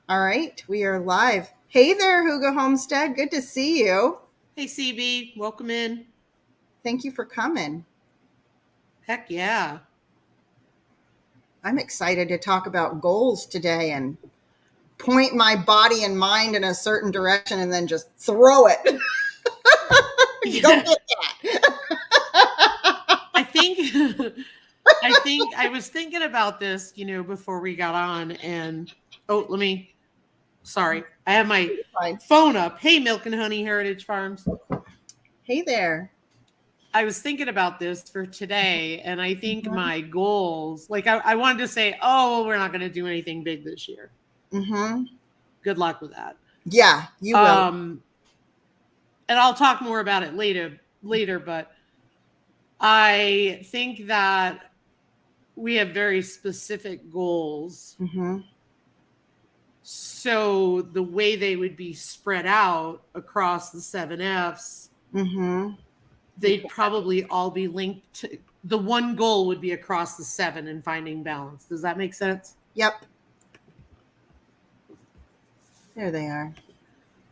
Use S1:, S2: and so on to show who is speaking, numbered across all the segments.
S1: All right, we are live. Hey there, Hugo Homestead. Good to see you.
S2: Hey, CB, welcome in.
S1: Thank you for coming.
S2: Heck yeah.
S1: I'm excited to talk about goals today and point my body and mind in a certain direction and then just throw it. Go
S2: Yeah.
S1: get that.
S2: I think I was thinking about this, before we got on and let me sorry. I have my
S1: Fine.
S2: phone up. Hey, Milk and Honey Heritage Farms.
S1: Hey there.
S2: I was thinking about this for today, and I think
S1: Mm-hmm.
S2: my goals, like I wanted to say, oh, well, we're not going to do anything big this year.
S1: Mm-hmm.
S2: Good luck with that.
S1: Yeah, you will.
S2: Um, and I'll talk more about it later, but I think that we have very specific goals.
S1: Mm-hmm.
S2: So the way they would be spread out across the 7Fs,
S1: Mm-hmm.
S2: they'd probably all be linked to the one goal would be across the seven and finding balance. Does that make sense?
S1: Yep. There they are.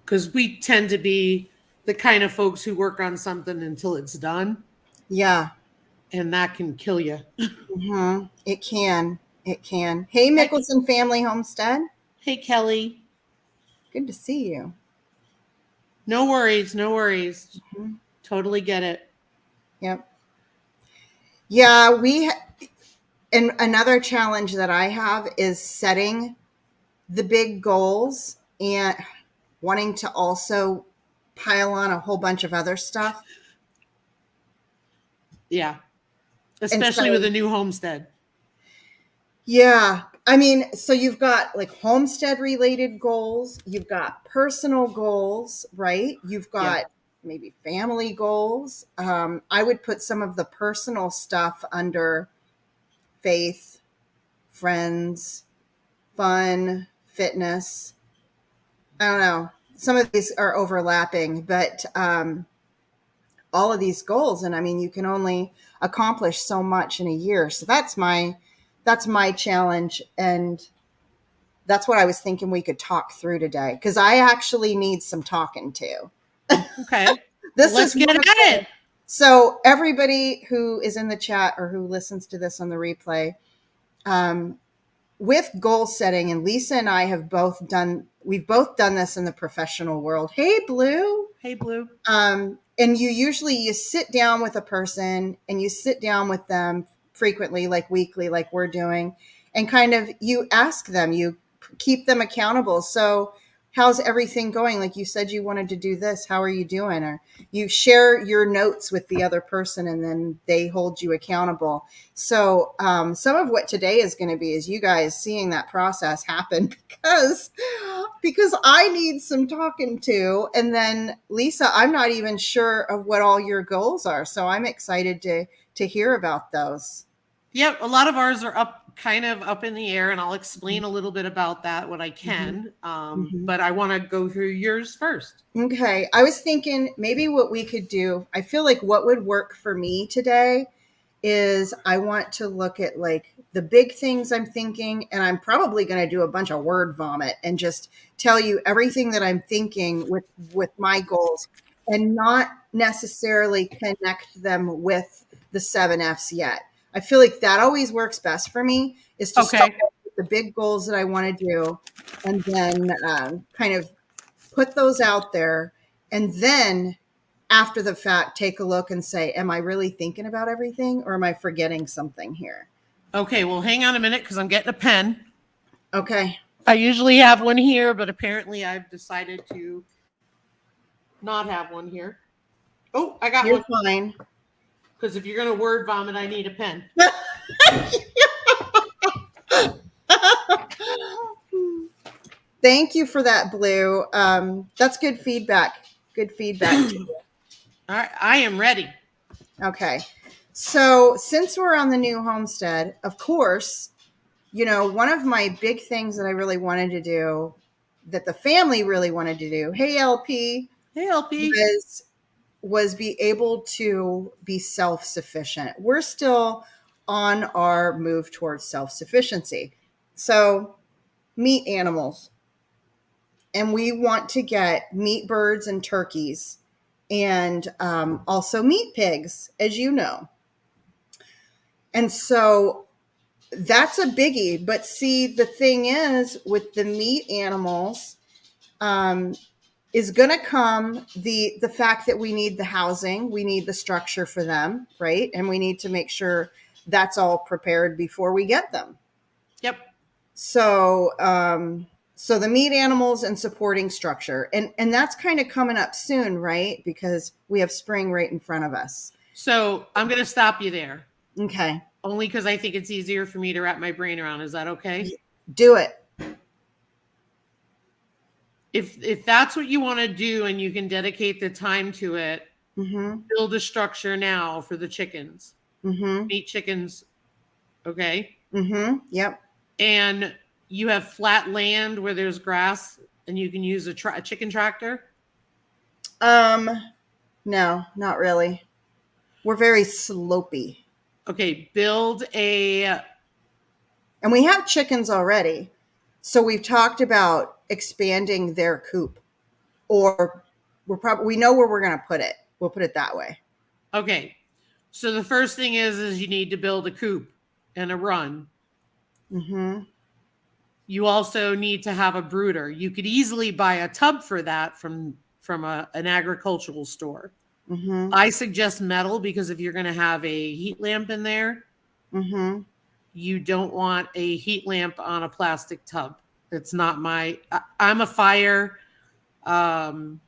S2: Because we tend to be the kind of folks who work on something until it's done,
S1: Yeah.
S2: and that can kill you.
S1: Mm-hmm. It can. It can. Hey,
S2: Heck,
S1: Mickelson Family Homestead.
S2: hey, Kelly.
S1: Good to see you.
S2: No worries, no worries.
S1: Mhm.
S2: Totally get it.
S1: Yep. Yeah, and another challenge that I have is setting the big goals and wanting to also pile on a whole bunch of other stuff.
S2: Yeah.
S1: And
S2: Especially with
S1: so,
S2: a new homestead.
S1: yeah, I mean, so you've got like homestead related goals, you've got personal goals, right? You've
S2: Yeah.
S1: got maybe family goals. I would put some of the personal stuff under faith, friends, fun, fitness. I don't know. Some of these are overlapping, but all of these goals, and I mean, you can only accomplish so much in a year. So that's my challenge, and that's what I was thinking we could talk through today because I actually need some talking to.
S2: Okay. Well,
S1: This
S2: let's
S1: is
S2: get
S1: one of
S2: at
S1: the,
S2: it.
S1: so everybody who is in the chat or who listens to this on the replay, um, with goal setting, and Lisa and I we've both done this in the professional world. Hey, Blue.
S2: Hey, Blue.
S1: And you sit down with a person and you sit down with them frequently, like weekly, like we're doing, and kind of you ask them, you keep them accountable. So how's everything going? Like you said, you wanted to do this. How are you doing? Or you share your notes with the other person and then they hold you accountable. So some of what today is going to be is you guys seeing that process happen because I need some talking to. And then Lisa, I'm not even sure of what all your goals are. So I'm excited to hear about those.
S2: Yep, a lot of ours are kind of up in the air, and I'll explain a little bit about that when I
S1: Mm-hmm.
S2: can.
S1: Mm-hmm.
S2: But I want to go through yours first.
S1: Okay. I was thinking maybe what we could do, I feel like what would work for me today is I want to look at like the big things I'm thinking, and I'm probably going to do a bunch of word vomit and just tell you everything that I'm thinking with my goals and not necessarily connect them with the 7Fs yet. I feel like that always works best for me is to start
S2: Okay.
S1: with the big goals that I want to do and then kind of put those out there, and then after the fact take a look and say, am I really thinking about everything or am I forgetting something here?
S2: Okay, well, hang on a minute because I'm getting a pen.
S1: Okay.
S2: I usually have one here, but apparently I've decided to not have one here. Oh, I got
S1: You're
S2: one.
S1: fine.
S2: Because if you're going to word vomit, I need a pen.
S1: Thank you for that, Blue. That's good feedback. Good feedback.
S2: All right, I am ready.
S1: Okay. So, since we're on the new homestead, of course, one of my big things that I really wanted to do, that the family really wanted to do, hey, LP,
S2: Hey, LP.
S1: was be able to be self-sufficient. We're still on our move towards self-sufficiency. So, meat animals. and we want to get meat birds and turkeys, and also meat pigs, as you know. And so that's a biggie. But see, the thing is, with the meat animals, is going to come the fact that we need the housing, we need the structure for them, right? And we need to make sure that's all prepared before we get them.
S2: Yep.
S1: So so the meat animals and supporting structure, and that's kind of coming up soon, right? Because we have spring right in front of us.
S2: So I'm going to stop you there.
S1: Okay.
S2: Only because I think it's easier for me to wrap my brain around. Is that okay?
S1: Do it.
S2: If that's what you want to do and you can dedicate the time to it, build a structure now for the chickens. Meat chickens. Okay.
S1: Yep.
S2: And you have flat land where there's grass and you can use a chicken tractor?
S1: No, not really. We're very slopey.
S2: Okay, build a...
S1: And we have chickens already. So we've talked about expanding their coop. Or we know where we're going to put it. We'll put it that way.
S2: Okay. So the first thing is you need to build a coop and a run. You also need to have a brooder. You could easily buy a tub for that from an agricultural store. I suggest metal because if you're going to have a heat lamp in there, you don't want a heat lamp on a plastic tub. It's not I'm a fire. I'm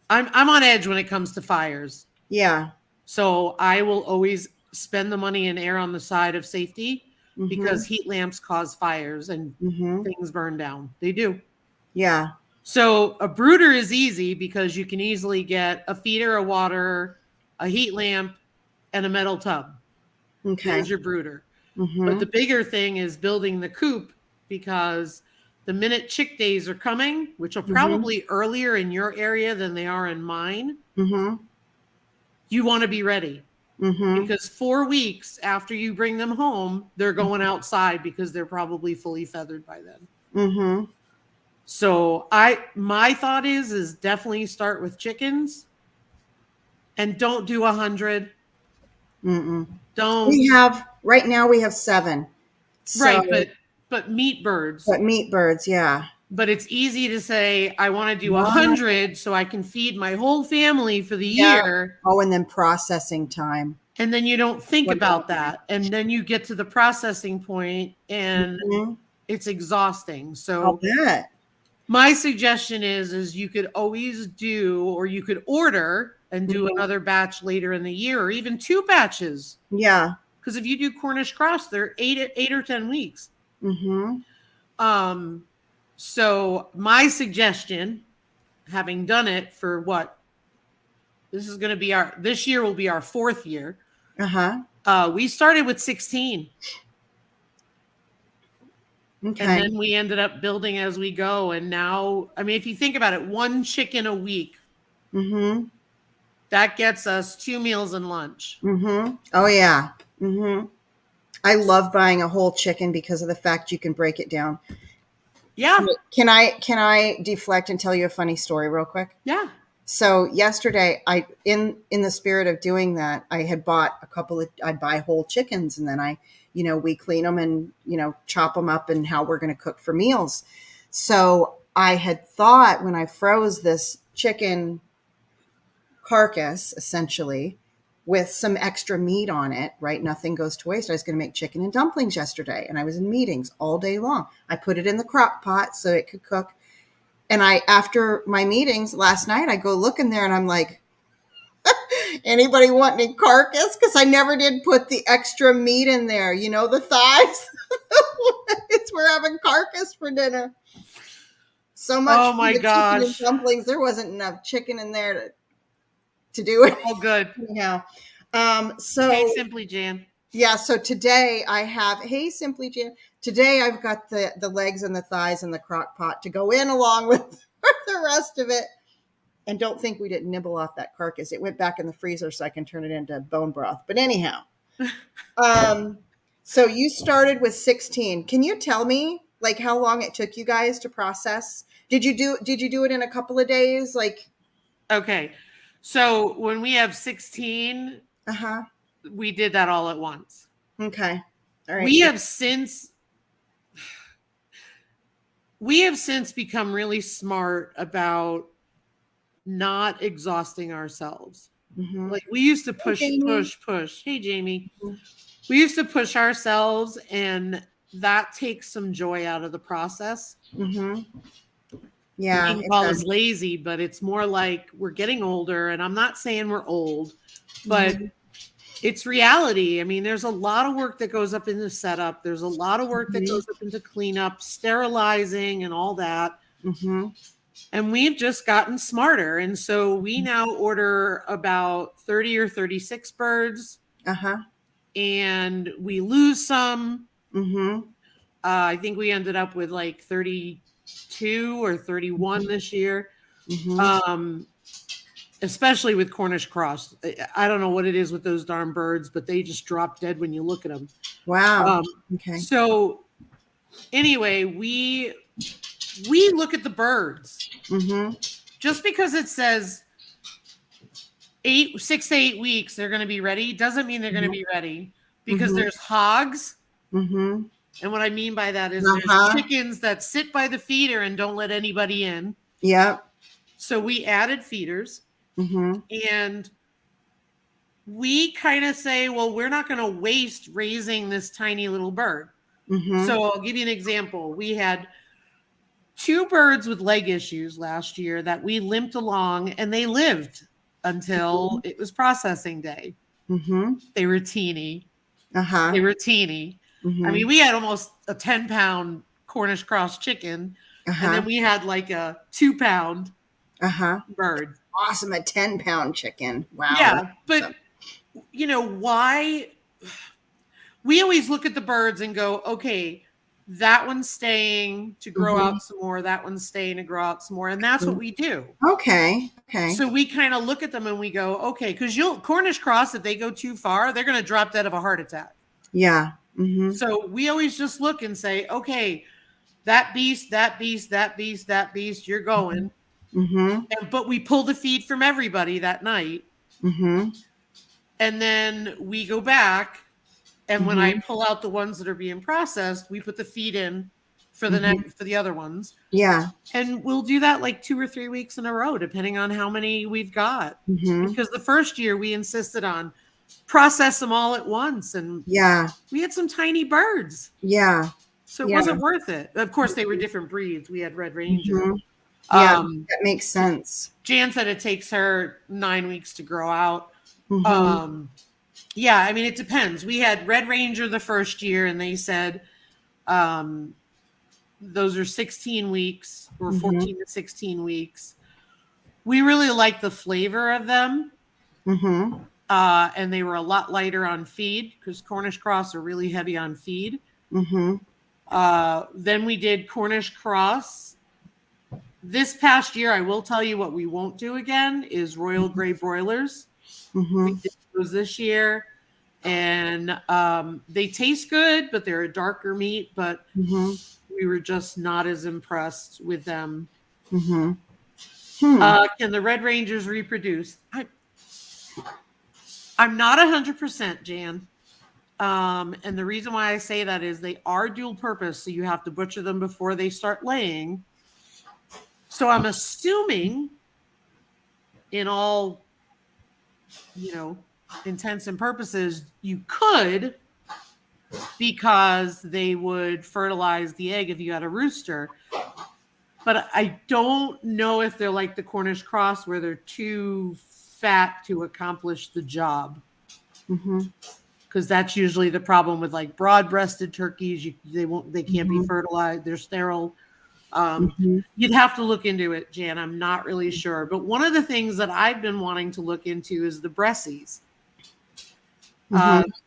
S2: on edge when it comes to fires.
S1: Yeah.
S2: So I will always spend the money and err on the side of safety because heat lamps cause fires and things burn down. They do.
S1: Yeah.
S2: So a brooder is easy because you can easily get a feeder, a water, a heat lamp, and a metal tub.
S1: Okay.
S2: There's your brooder. But the bigger thing is building the coop because the minute chick days are coming, which are probably earlier in your area than they are in mine, you want to be ready. Because 4 weeks after you bring them home, they're going outside because they're probably fully feathered by then. So my thought is definitely start with chickens and don't do 100. Don't.
S1: Right now we have 7. So,
S2: right. But meat birds.
S1: But meat birds. Yeah.
S2: But it's easy to say, I want to do 100 so I can feed my whole family for the year.
S1: Oh, and then processing time.
S2: And then you don't think about that. And then you get to the processing point and it's exhausting. So
S1: I'll bet.
S2: My suggestion is you could always do, or you could order and do another batch later in the year, or even 2 batches.
S1: Yeah.
S2: Because if you do Cornish cross, they're 8 or 10 weeks. So my suggestion, having done it for this year will be our 4th year. We started with 16.
S1: Okay.
S2: And then we ended up building as we go. And now, I mean, if you think about it, 1 chicken a week, that gets us 2 meals and lunch.
S1: Oh, yeah. I love buying a whole chicken because of the fact you can break it down.
S2: Yeah.
S1: Can I deflect and tell you a funny story real quick?
S2: Yeah.
S1: So yesterday, in the spirit of doing that, I had bought I'd buy whole chickens, and then we clean them and, chop them up and how we're going to cook for meals. So I had thought when I froze this chicken carcass, essentially, with some extra meat on it, right? Nothing goes to waste. I was going to make chicken and dumplings yesterday, and I was in meetings all day long. I put it in the crock pot so it could cook. And after my meetings last night, I go look in there and I'm like, anybody want any carcass? Because I never did put the extra meat in there. The thighs. We're having carcass for dinner. So much.
S2: Oh my gosh.
S1: Chicken and dumplings. There wasn't enough chicken in there to do it.
S2: Oh, good.
S1: Yeah.
S2: Hey, Simply Jan.
S1: Yeah. So today I have, hey, Simply Jan. Today I've got the legs and the thighs in the crock pot to go in along with the rest of it. And don't think we didn't nibble off that carcass. It went back in the freezer so I can turn it into bone broth. But anyhow, so you started with 16. Can you tell me how long it took you guys to process? Did you do it in a couple of days? Like,
S2: okay. So when we have 16, we did that all at once.
S1: Okay. All right.
S2: We have since become really smart about not exhausting ourselves. Like we used to push. Hey, Jamie. We used to push ourselves, and that takes some joy out of the process.
S1: Yeah.
S2: You can call us lazy, but it's more like we're getting older, and I'm not saying we're old, but it's reality. I mean, there's a lot of work that goes up into setup. There's a lot of work that goes up into cleanup, sterilizing, and all that. And we've just gotten smarter. And so we now order about 30 or 36 birds. And we lose some. I think we ended up with like 32 or 31 this year. Especially with Cornish cross. I don't know what it is with those darn birds, but they just drop dead when you look at them.
S1: Wow. Okay.
S2: So anyway, we look at the birds. Just because it says 6 to 8 weeks they're going to be ready doesn't mean they're going to be ready, because there's hogs. And what I mean by that is there's chickens that sit by the feeder and don't let anybody in. So we added feeders. And we kind of say, well, we're not going to waste raising this tiny little bird. So I'll give you an example. We had 2 birds with leg issues last year that we limped along, and they lived until it was processing day. They were teeny. They were teeny. I mean, we had almost a 10-pound Cornish cross chicken, and then we had like a 2-pound bird.
S1: Awesome. A 10-pound chicken. Wow.
S2: Yeah. But you know why? We always look at the birds and go, okay, that one's staying to grow out some more. That one's staying to grow out some more. And that's what we do.
S1: Okay.
S2: So we kind of look at them and we go, okay, because Cornish cross, if they go too far, they're going to drop dead of a heart attack.
S1: Yeah.
S2: So we always just look and say, okay, that beast, you're going. But we pull the feed from everybody that night. And then we go back, and when I pull out the ones that are being processed, we put the feed in for the other ones. Yeah. And we'll do that like 2 or 3 weeks in a row, depending on how many we've got. Because the first year we insisted on process them all at once, and we had some tiny birds. So it wasn't worth it. Of course, they were different breeds. We had Red Ranger.
S1: Yeah, that makes sense.
S2: Jan said it takes her 9 weeks to grow out. Yeah, I mean, it depends. We had Red Ranger the first year, and they said those are 16 weeks or 14 to 16 weeks. We really liked the flavor of them. And they were a lot lighter on feed, because Cornish cross are really heavy on feed. Then we did Cornish cross. This past year, I will tell you what we won't do again is Royal Grey broilers. We did those this year, and they taste good, but they're a darker meat. But we were just not as impressed with them. Can the Red Rangers reproduce? I'm not 100%, Jan. And the reason why I say that is they are dual purpose, so you have to butcher them before they start laying. So I'm assuming, in all, intents and purposes, you could, because they would fertilize the egg if you had a rooster. But I don't know if they're like the Cornish cross, where they're too fat to accomplish the job. Because that's usually the problem with like broad-breasted turkeys. They can't be fertilized. They're sterile. You'd have to look into it, Jan. I'm not really sure. But one of the things that I've been wanting to look into is the Bressies.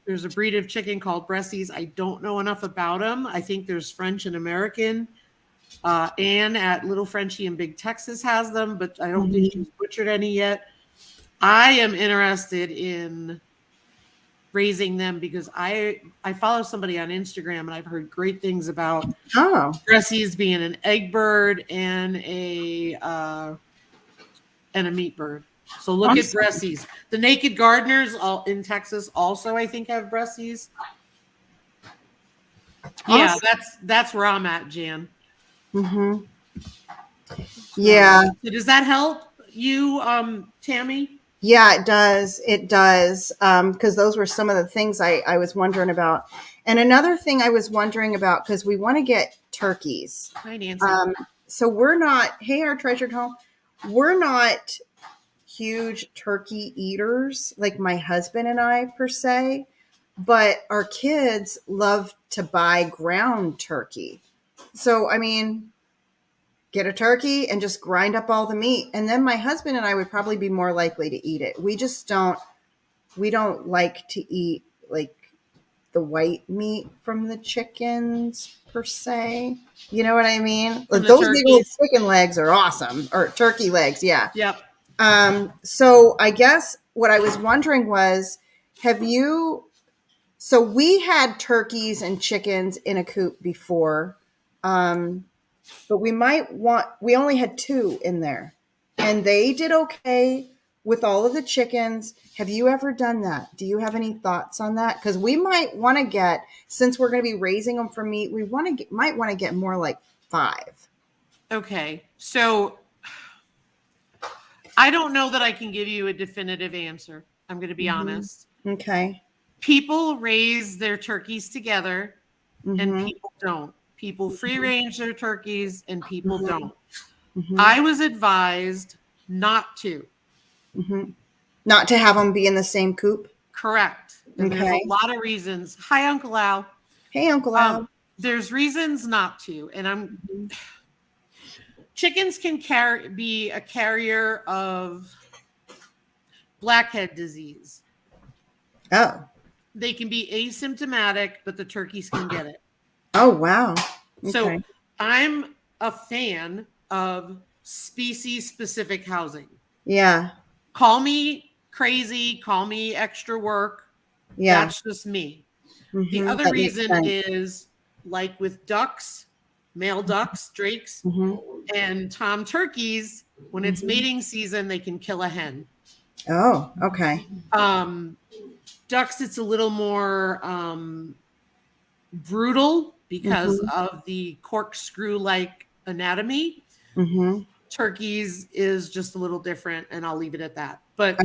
S2: There's a breed of chicken called Bressies. I don't know enough about them. I think there's French and American. Anne at Little Frenchie in Big Texas has them, but I don't think she's butchered any yet. I am interested in raising them because I follow somebody on Instagram and I've heard great things about Bressies being an egg bird and a meat bird. So look at Bressies. The Naked Gardeners in Texas also, I think, have Bressies. Yeah, that's where I'm at, Jan.
S1: Mm-hmm. Yeah.
S2: So does that help you, Tammy?
S1: Yeah, it does. It does. Because those were some of the things I was wondering about. And another thing I was wondering about, because we want to get turkeys.
S2: Hi, Nancy.
S1: So we're not, hey, our treasured home, we're not huge turkey eaters like my husband and I, per se, but our kids love to buy ground turkey. So, I mean, get a turkey and just grind up all the meat. And then my husband and I would probably be more likely to eat it. We don't like to eat like the white meat from the chickens per se. You know what I mean? Like those big old chicken legs are awesome, or turkey legs. Yeah.
S2: Yep.
S1: So I guess what I was wondering was, so we had turkeys and chickens in a coop before. But we only had 2 in there and they did okay with all of the chickens. Have you ever done that? Do you have any thoughts on that? Because we might want to get, since we're going to be raising them for meat, we might want to get more like 5.
S2: Okay. So I don't know that I can give you a definitive answer. I'm going to be honest.
S1: Okay.
S2: People raise their turkeys together and people don't. People free range their turkeys and people don't. I was advised not to.
S1: Not to have them be in the same coop?
S2: Correct. And there's a lot of reasons. Hi, Uncle Al.
S1: Hey, Uncle Al.
S2: There's reasons not to. And chickens can be a carrier of blackhead disease.
S1: Oh. They
S2: can be asymptomatic, but the turkeys can get it.
S1: Oh, wow.
S2: Okay. So I'm a fan of species-specific housing.
S1: Yeah.
S2: Call me crazy, call me extra work. Yeah. That's just me. The other reason is, like with ducks, male ducks, drakes, and tom turkeys, when it's mating season, they can kill a hen.
S1: Oh, okay.
S2: Ducks, it's a little more brutal because of the corkscrew-like anatomy. Turkeys is just a little different, and I'll leave it at that. But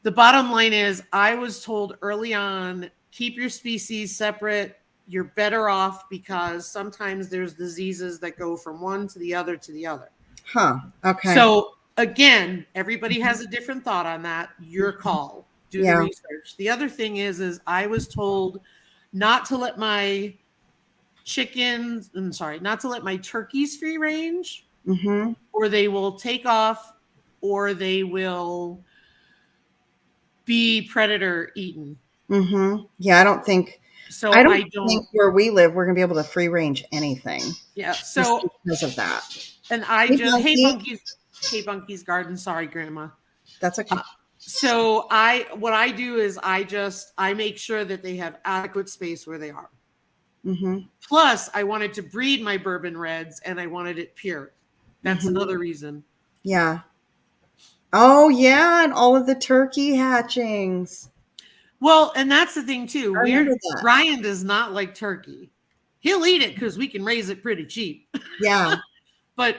S2: the bottom line is, I was told early on, keep your species separate. You're better off because sometimes there's diseases that go from one to the other to the other.
S1: Huh. Okay.
S2: So again, everybody has a different thought on that. Your call. Do the research. The other thing is I was told not to let my turkeys free range, or they will take off, or they will be predator eaten.
S1: Yeah, I don't think where we live we're gonna be able to free range anything.
S2: Yeah, so
S1: because of that.
S2: And hey Bunky's garden. Sorry, Grandma.
S1: That's okay.
S2: So what I do is I make sure that they have adequate space where they are. Plus, I wanted to breed my bourbon reds, and I wanted it pure. That's another reason.
S1: Yeah. Oh, yeah, and all of the turkey hatchings.
S2: Well, and that's the thing too. Ryan does not like turkey. He'll eat it because we can raise it pretty cheap.
S1: Yeah.
S2: But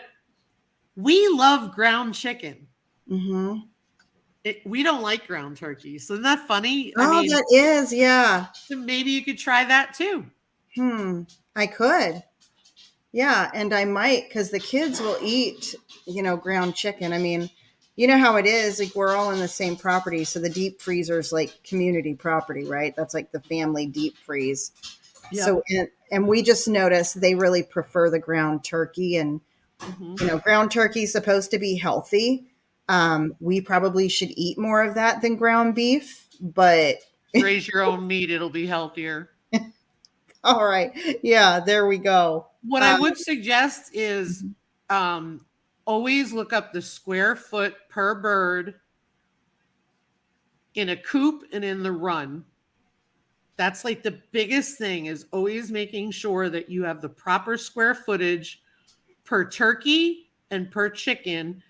S2: we love ground chicken. We don't like ground turkey. So isn't that funny?
S1: That is, yeah.
S2: So maybe you could try that too.
S1: I could. Yeah, and I might, because the kids will eat, ground chicken. I mean, you know how it is, like we're all in the same property. So the deep freezer is like community property, right? That's like the family deep freeze. Yep. So, and we just noticed they really prefer the ground turkey, and, ground turkey is supposed to be healthy. We probably should eat more of that than ground beef, but
S2: raise your own meat. It'll be healthier.
S1: All right. Yeah, there we go.
S2: What I would suggest is always look up the square foot per bird in a coop and in the run. That's like the biggest thing, is always making sure that you have the proper square footage per turkey and per chicken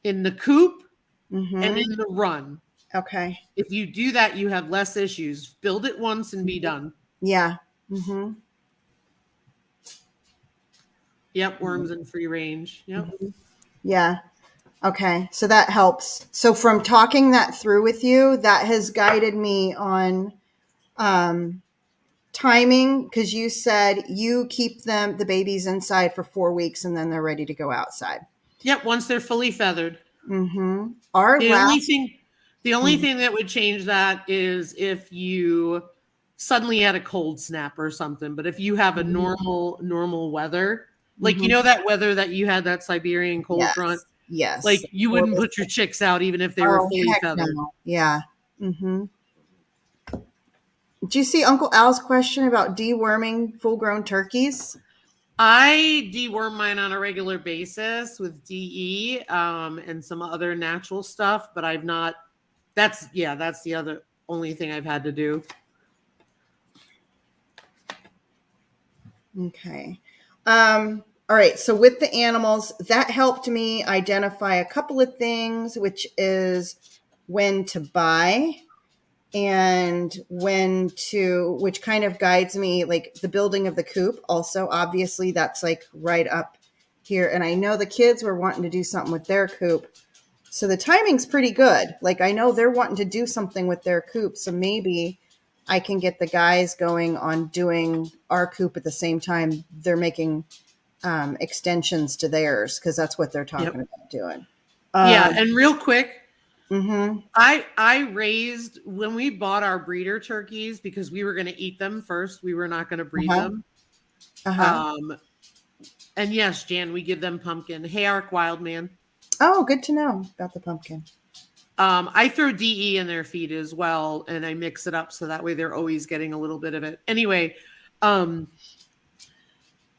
S2: in the coop and in the run.
S1: Okay.
S2: If you do that, you have less issues. Build it once and be done.
S1: Yeah.
S2: Yep, worms and free range. Yep.
S1: Yeah. Okay. So that helps. So from talking that through with you, that has guided me on timing, because you said you keep the babies inside for 4 weeks and then they're ready to go outside.
S2: Yep, once they're fully feathered.
S1: Our
S2: The only
S1: Hmm.
S2: thing that would change that is if you suddenly had a cold snap or something. But if you have a normal weather, like that weather that you had, that Siberian cold front,
S1: Yes.
S2: like you wouldn't put your chicks out even if they were fully feathered.
S1: No. Yeah. Do you see Uncle Al's question about deworming full-grown turkeys?
S2: I deworm mine on a regular basis with DE and some other natural stuff, but I've not. That's the other only thing I've had to do.
S1: Okay. All right. So with the animals, that helped me identify a couple of things, which is when to buy and which kind of guides me, like the building of the coop. Also, obviously, that's like right up here. And I know the kids were wanting to do something with their coop. So the timing's pretty good. Like I know they're wanting to do something with their coop. So maybe I can get the guys going on doing our coop at the same time they're making extensions to theirs, because that's what they're talking about doing.
S2: And real quick, I raised, when we bought our breeder turkeys, because we were going to eat them first, we were not going to breed them. And yes, Jan, we give them pumpkin. Hey, Ark Wildman.
S1: Oh, good to know about the pumpkin.
S2: I throw DE in their feed as well, and I mix it up so that way they're always getting a little bit of it. Anyway,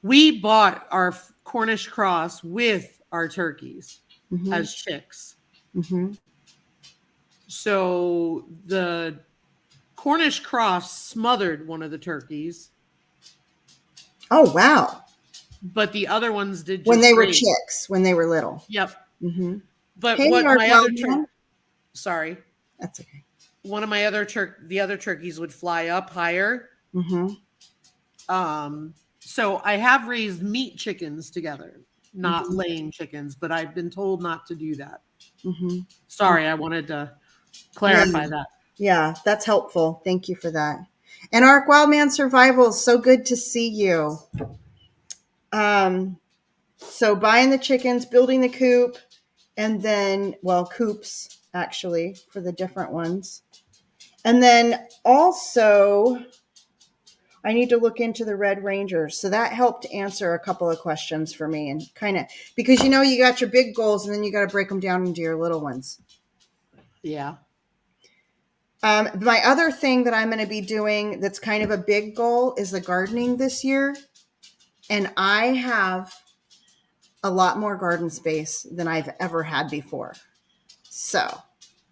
S2: we bought our Cornish cross with our turkeys as chicks. So the Cornish cross smothered one of the turkeys.
S1: Oh, wow.
S2: But the other ones did just
S1: when they were chicks, when they were little.
S2: Yep. But
S1: hey,
S2: what my other
S1: sorry. That's okay.
S2: One of my the other turkeys would fly up higher. So I have raised meat chickens together, not laying chickens, but I've been told not to do that. Sorry, I wanted to clarify that.
S1: Yeah, that's helpful. Thank you for that. And Ark Wildman Survival, so good to see you. So buying the chickens, building the coop, and then, coops actually for the different ones. And then also I need to look into the Red Rangers. So that helped answer a couple of questions for me, and kind of, because you got your big goals and then you got to break them down into your little ones.
S2: Yeah.
S1: My other thing that I'm going to be doing that's kind of a big goal is the gardening this year. And I have a lot more garden space than I've ever had before. So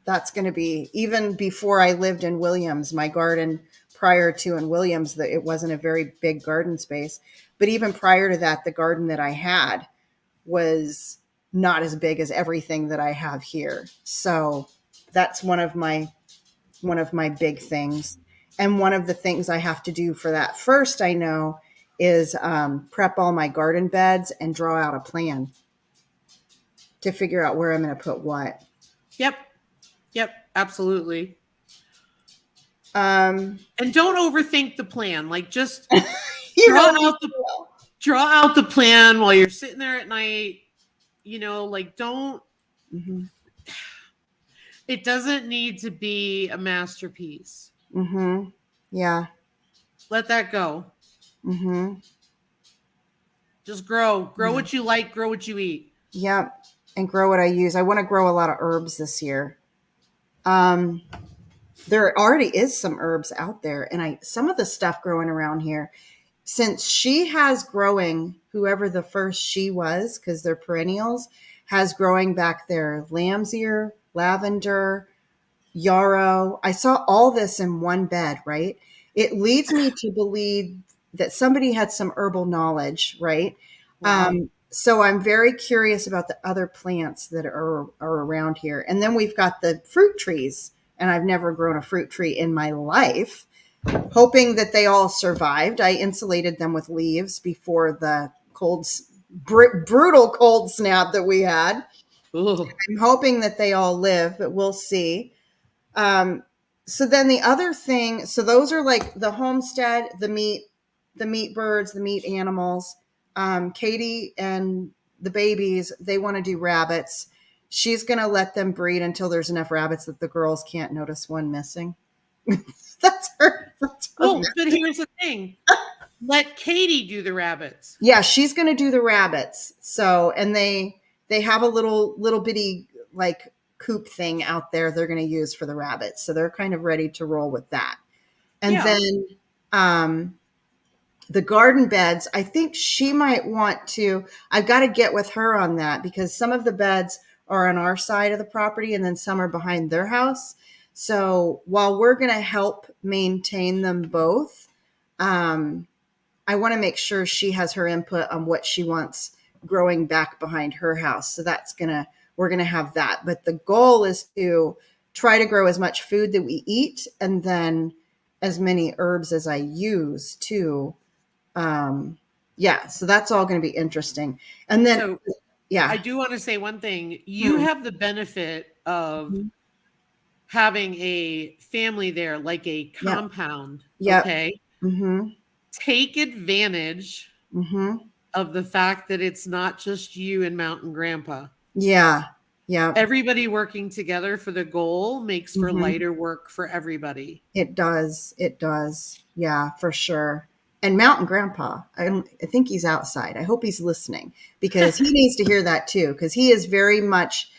S1: that's going to be, even before I lived in Williams, my garden prior to in Williams, it wasn't a very big garden space. But even prior to that, the garden that I had was not as big as everything that I have here. So that's one of my big things. And one of the things I have to do for that first, I know, is prep all my garden beds and draw out a plan to figure out where I'm going to put what.
S2: Yep, absolutely. And don't overthink the plan. Like, just draw out the plan while you're sitting there at night. Like, don't. It doesn't need to be a masterpiece.
S1: Yeah.
S2: Let that go. Just grow what you like, grow what you eat.
S1: Yep. And grow what I use. I want to grow a lot of herbs this year. There already is some herbs out there, and some of the stuff growing around here, since she has growing, whoever the first she was, because they're perennials, has growing back there lamb's ear, lavender, yarrow. I saw all this in one bed, right? it leads me to believe that somebody had some herbal knowledge, right?
S2: Wow.
S1: So I'm very curious about the other plants that are around here. And then we've got the fruit trees, and I've never grown a fruit tree in my life, hoping that they all survived. I insulated them with leaves before the brutal cold snap that we had.
S2: Ugh.
S1: I'm hoping that they all live, but we'll see. So then the other thing, so those are like the homestead, the meat birds, the meat animals. Katie and the babies, they want to do rabbits. She's going to let them breed until there's enough rabbits that the girls can't notice one missing. That's her.
S2: Well, but here's the thing. Let Katie do the rabbits.
S1: Yeah, she's going to do the rabbits. So, and they have a little bitty like coop thing out there they're going to use for the rabbits. So they're kind of ready to roll with that. And then the garden beds, I think she might want to, I've got to get with her on that because some of the beds are on our side of the property and then some are behind their house. So while we're going to help maintain them both, I want to make sure she has her input on what she wants growing back behind her house. So we're going to have that. But the goal is to try to grow as much food that we eat and then as many herbs as I use too. So that's all going to be interesting. And then,
S2: I do want to say one thing. You have the benefit of having a family there, like a compound.
S1: Yep.
S2: Okay.
S1: Mm-hmm.
S2: Take advantage of the fact that it's not just you and Mountain Grandpa.
S1: Yeah. Yeah.
S2: Everybody working together for the goal makes for lighter work for everybody.
S1: It does. It does. Yeah, for sure. And Mountain Grandpa, I think he's outside. I hope he's listening because he needs to hear that too, because he is very much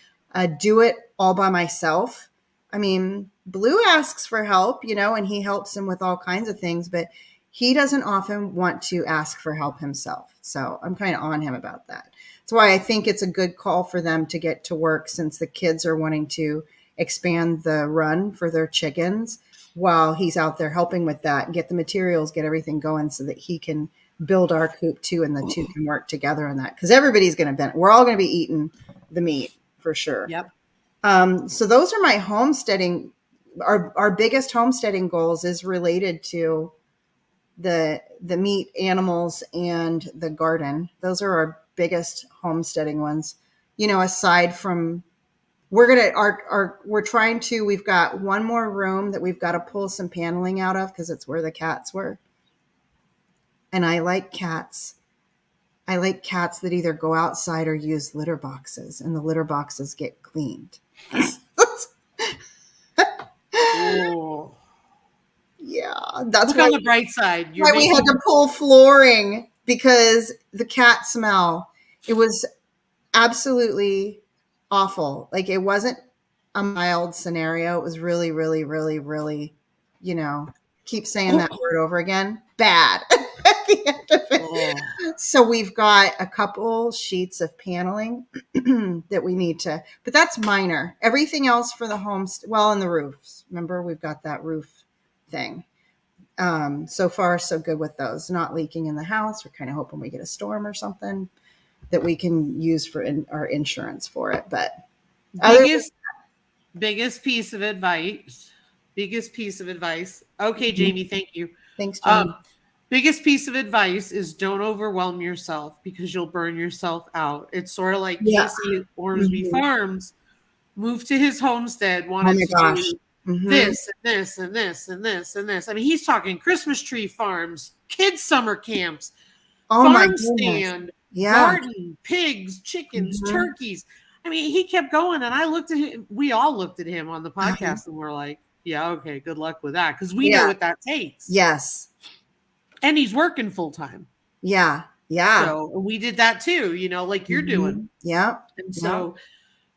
S1: do it all by myself. I mean, Blue asks for help, and he helps him with all kinds of things, but he doesn't often want to ask for help himself. So I'm kind of on him about that. That's why I think it's a good call for them to get to work since the kids are wanting to expand the run for their chickens while he's out there helping with that, get the materials, get everything going so that he can build our coop too and the two can work together on that. Because everybody's going to we're all going to be eating the meat for sure.
S2: Yep.
S1: So those are my homesteading. Our biggest homesteading goals is related to the meat animals and the garden. Those are our biggest homesteading ones, aside from we've got one more room that we've got to pull some paneling out of because it's where the cats were. And I like cats. I like cats that either go outside or use litter boxes and the litter boxes get cleaned.
S2: Oh.
S1: Yeah, that's
S2: Look on the bright side.
S1: Why we had to pull flooring because the cat smell. It was absolutely awful. Like it wasn't a mild scenario. It was really, really, really, really, keep saying that word over again. Bad at the end of it. Oh. So we've got a couple sheets of paneling that we need to, but that's minor. Everything else for the homes, and the roofs. Remember, we've got that roof thing. So far, so good with those. Not leaking in the house. We're kind of hoping we get a storm or something that we can use for our insurance for it. But
S2: biggest piece of advice. Okay, Jamie, thank you.
S1: Thanks, Jamie.
S2: Biggest piece of advice is don't overwhelm yourself because you'll burn yourself out. It's sort of like Casey at Ormsby Farms moved to his homestead, wanted to do this and this and this and this and this. I mean, he's talking Christmas tree farms, kids' summer camps, farm stand, garden, pigs, chickens, turkeys. I mean, he kept going, and I looked at him. We all looked at him on the podcast, and we're like, "Yeah, okay, good luck with that," because we know what that takes.
S1: Yes,
S2: and he's working full time.
S1: Yeah.
S2: So we did that too, like you're doing.
S1: Yeah,
S2: and so.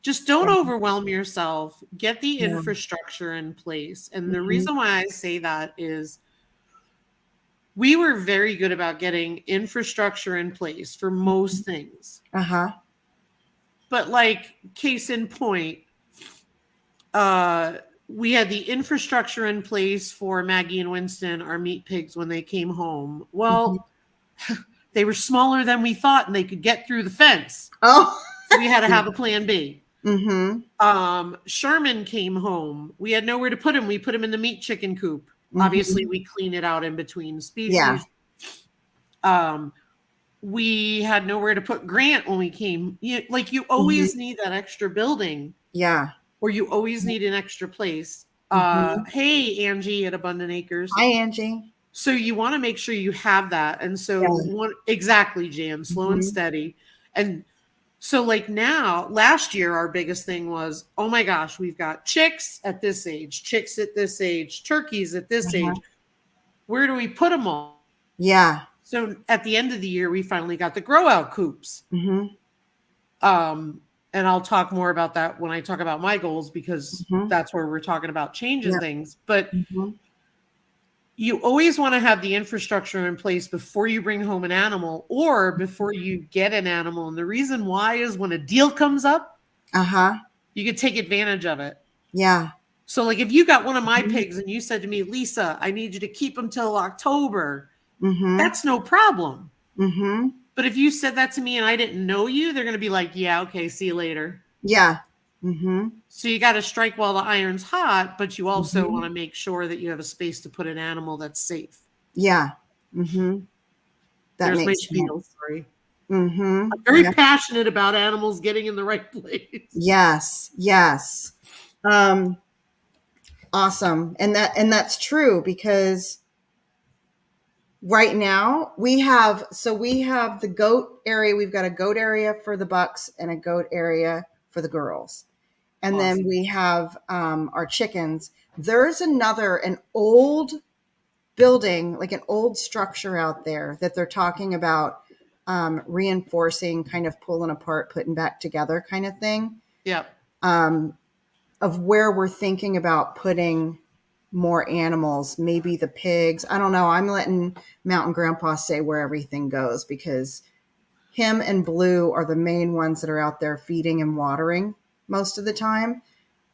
S2: Just don't overwhelm yourself. Get the infrastructure in place. And the reason why I say that is we were very good about getting infrastructure in place for most things. But like case in point, we had the infrastructure in place for Maggie and Winston, our meat pigs, when they came home. Well, they were smaller than we thought, and they could get through the fence.
S1: Oh,
S2: so we had to have a plan B.
S1: Mm-hmm.
S2: Sherman came home. We had nowhere to put him. We put him in the meat chicken coop. Mm-hmm. Obviously, we clean it out in between species. Yeah. We had nowhere to put Grant when we came. You always need that extra building.
S1: Yeah.
S2: Or you always need an extra place. Hey, Angie at Abundant Acres.
S1: Hi, Angie.
S2: So you want to make sure you have that. And so exactly, Jan, slow and steady. And so like now, last year, our biggest thing was, oh my gosh, we've got chicks at this age, chicks at this age, turkeys at this age. Where do we put them all?
S1: Yeah.
S2: So at the end of the year, we finally got the grow out coops. And I'll talk more about that when I talk about my goals, because that's where we're talking about changing things. But you always want to have the infrastructure in place before you bring home an animal or before you get an animal. And the reason why is when a deal comes up, you can take advantage of it.
S1: Yeah.
S2: So like if you got one of my pigs and you said to me, Lisa, I need you to keep him till October, that's no problem. But if you said that to me and I didn't know you, they're going to be like, yeah, okay, see you later.
S1: Yeah.
S2: So you got to strike while the iron's hot, but you also want to make sure that you have a space to put an animal that's safe.
S1: Yeah.
S2: There's my spiel. Sorry. I'm very passionate about animals getting in the right place.
S1: Yes. Yes. Awesome. And that's true, because right now we have the goat area. We've got a goat area for the bucks and a goat area for the girls. And then we have our chickens. There's an old building, like an old structure out there that they're talking about reinforcing, kind of pulling apart, putting back together kind of thing.
S2: Yep.
S1: Of where we're thinking about putting more animals, maybe the pigs. I don't know. I'm letting Mountain Grandpa say where everything goes, because him and Blue are the main ones that are out there feeding and watering most of the time.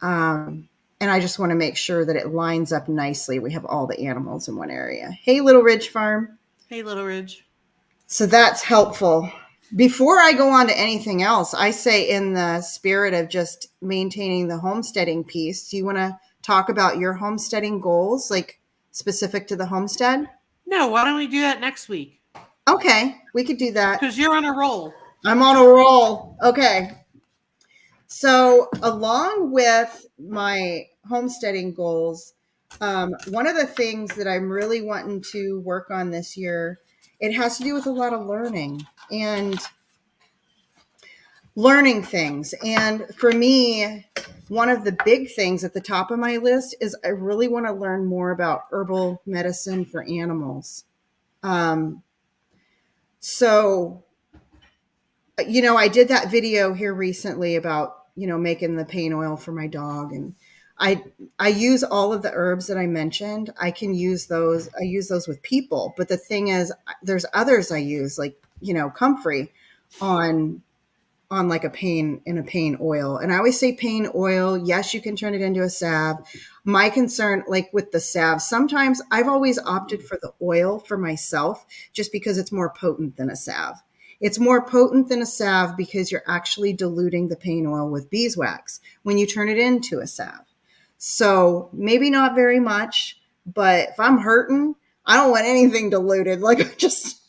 S1: And I just want to make sure that it lines up nicely. We have all the animals in one area. Hey, Little Ridge Farm.
S2: Hey, Little Ridge.
S1: So that's helpful. Before I go on to anything else, I say, in the spirit of just maintaining the homesteading piece, do you want to talk about your homesteading goals, like specific to the homestead?
S2: No, why don't we do that next week?
S1: Okay, we could do that.
S2: Because you're on a roll.
S1: I'm on a roll. Okay. So along with my homesteading goals, one of the things that I'm really wanting to work on this year, it has to do with a lot of learning and learning things. And for me, one of the big things at the top of my list is I really want to learn more about herbal medicine for animals. So, I did that video here recently about, making the pain oil for my dog. And I use all of the herbs that I mentioned. I can use those. I use those with people. But the thing is, there's others I use, like, comfrey on like a pain oil. And I always say pain oil. Yes, you can turn it into a salve. My concern, like with the salve, sometimes I've always opted for the oil for myself, just because it's more potent than a salve. It's more potent than a salve because you're actually diluting the pain oil with beeswax when you turn it into a salve. So maybe not very much, but if I'm hurting, I don't want anything diluted. Like, just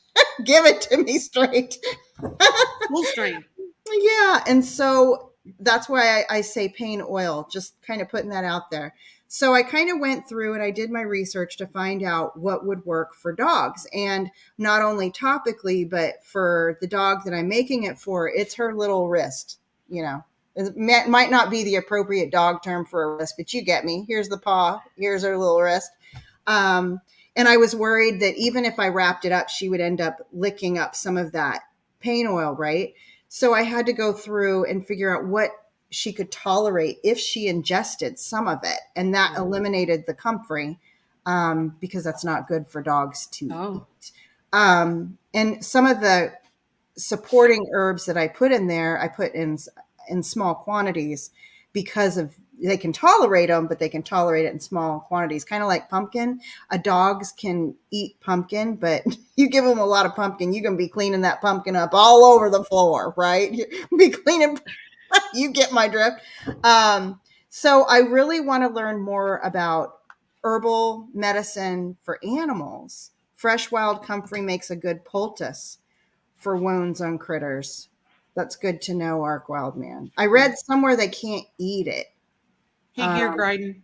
S1: give it to me straight.
S2: Full strength.
S1: Yeah. And so that's why I say pain oil, just kind of putting that out there. So I kind of went through and I did my research to find out what would work for dogs, and not only topically, but for the dog that I'm making it for, it's her little wrist. It might not be the appropriate dog term for a wrist, but you get me. Here's the paw. Here's her little wrist. And I was worried that even if I wrapped it up, she would end up licking up some of that pain oil, right? So I had to go through and figure out what she could tolerate if she ingested some of it. And that eliminated the comfrey, because that's not good for dogs to eat. And some of the supporting herbs that I put in there, I put in small quantities, because of they can tolerate them, but they can tolerate it in small quantities, kind of like pumpkin. Dogs can eat pumpkin, but you give them a lot of pumpkin, you're going to be cleaning that pumpkin up all over the floor, right? You'll be cleaning. You get my drift. So I really want to learn more about herbal medicine for animals. Fresh wild comfrey makes a good poultice for wounds on critters. That's good to know, Ark Wildman. I read somewhere they can't eat it.
S2: Hey, Gear Griden.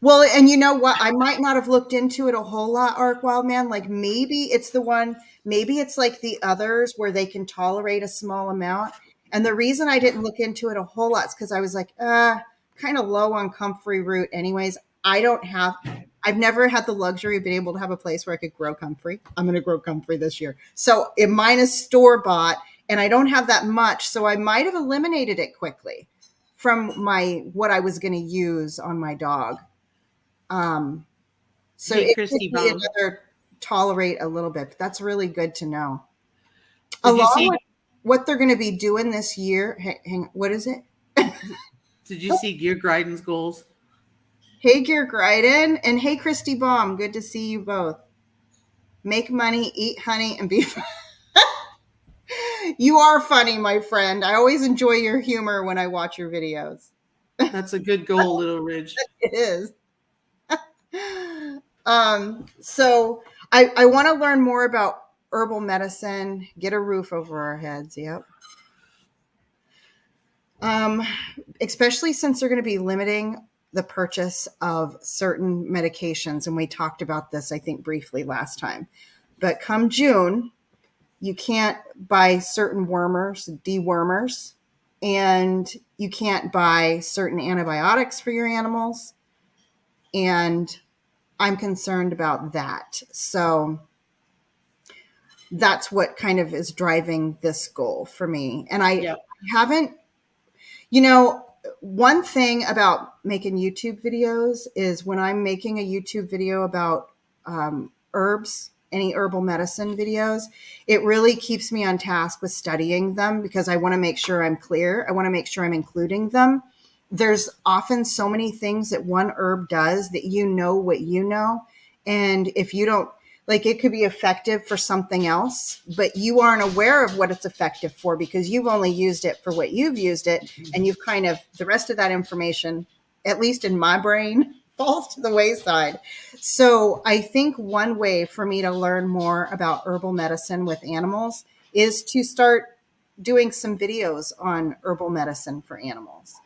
S1: Well, and you know what? I might not have looked into it a whole lot, Ark Wildman. Like maybe it's the one, maybe it's like the others where they can tolerate a small amount. And the reason I didn't look into it a whole lot is because I was like, kind of low on comfrey root anyways. I've never had the luxury of being able to have a place where I could grow comfrey. I'm going to grow comfrey this year. So mine is store bought and I don't have that much. So I might have eliminated it quickly from what I was going to use on my dog. So
S2: hey,
S1: it
S2: Christy
S1: could be another tolerate a little bit, but that's really good to know. Along with what they're going to be doing this year. What is it?
S2: Did you see Gear Griden's goals?
S1: Hey, Gear Griden, and hey, Christy Baum. Good to see you both. Make money, eat honey, and be You are funny, my friend. I always enjoy your humor when I watch your videos.
S2: That's a good goal, Little Ridge.
S1: It is. So I want to learn more about herbal medicine, get a roof over our heads. Yep. Especially since they're going to be limiting the purchase of certain medications. And we talked about this, I think, briefly last time. But come June, you can't buy certain dewormers, and you can't buy certain antibiotics for your animals. And I'm concerned about that. So that's what kind of is driving this goal for me. And I haven't, one thing about making YouTube videos is when I'm making a YouTube video about herbs, any herbal medicine videos, it really keeps me on task with studying them because I want to make sure I'm clear. I want to make sure I'm including them. There's often so many things that one herb does that you know what you know. And if you don't, like, it could be effective for something else, but you aren't aware of what it's effective for because you've only used it for what you've used it. And you've kind of, the rest of that information, at least in my brain, falls to the wayside. So I think one way for me to learn more about herbal medicine with animals is to start doing some videos on herbal medicine for animals.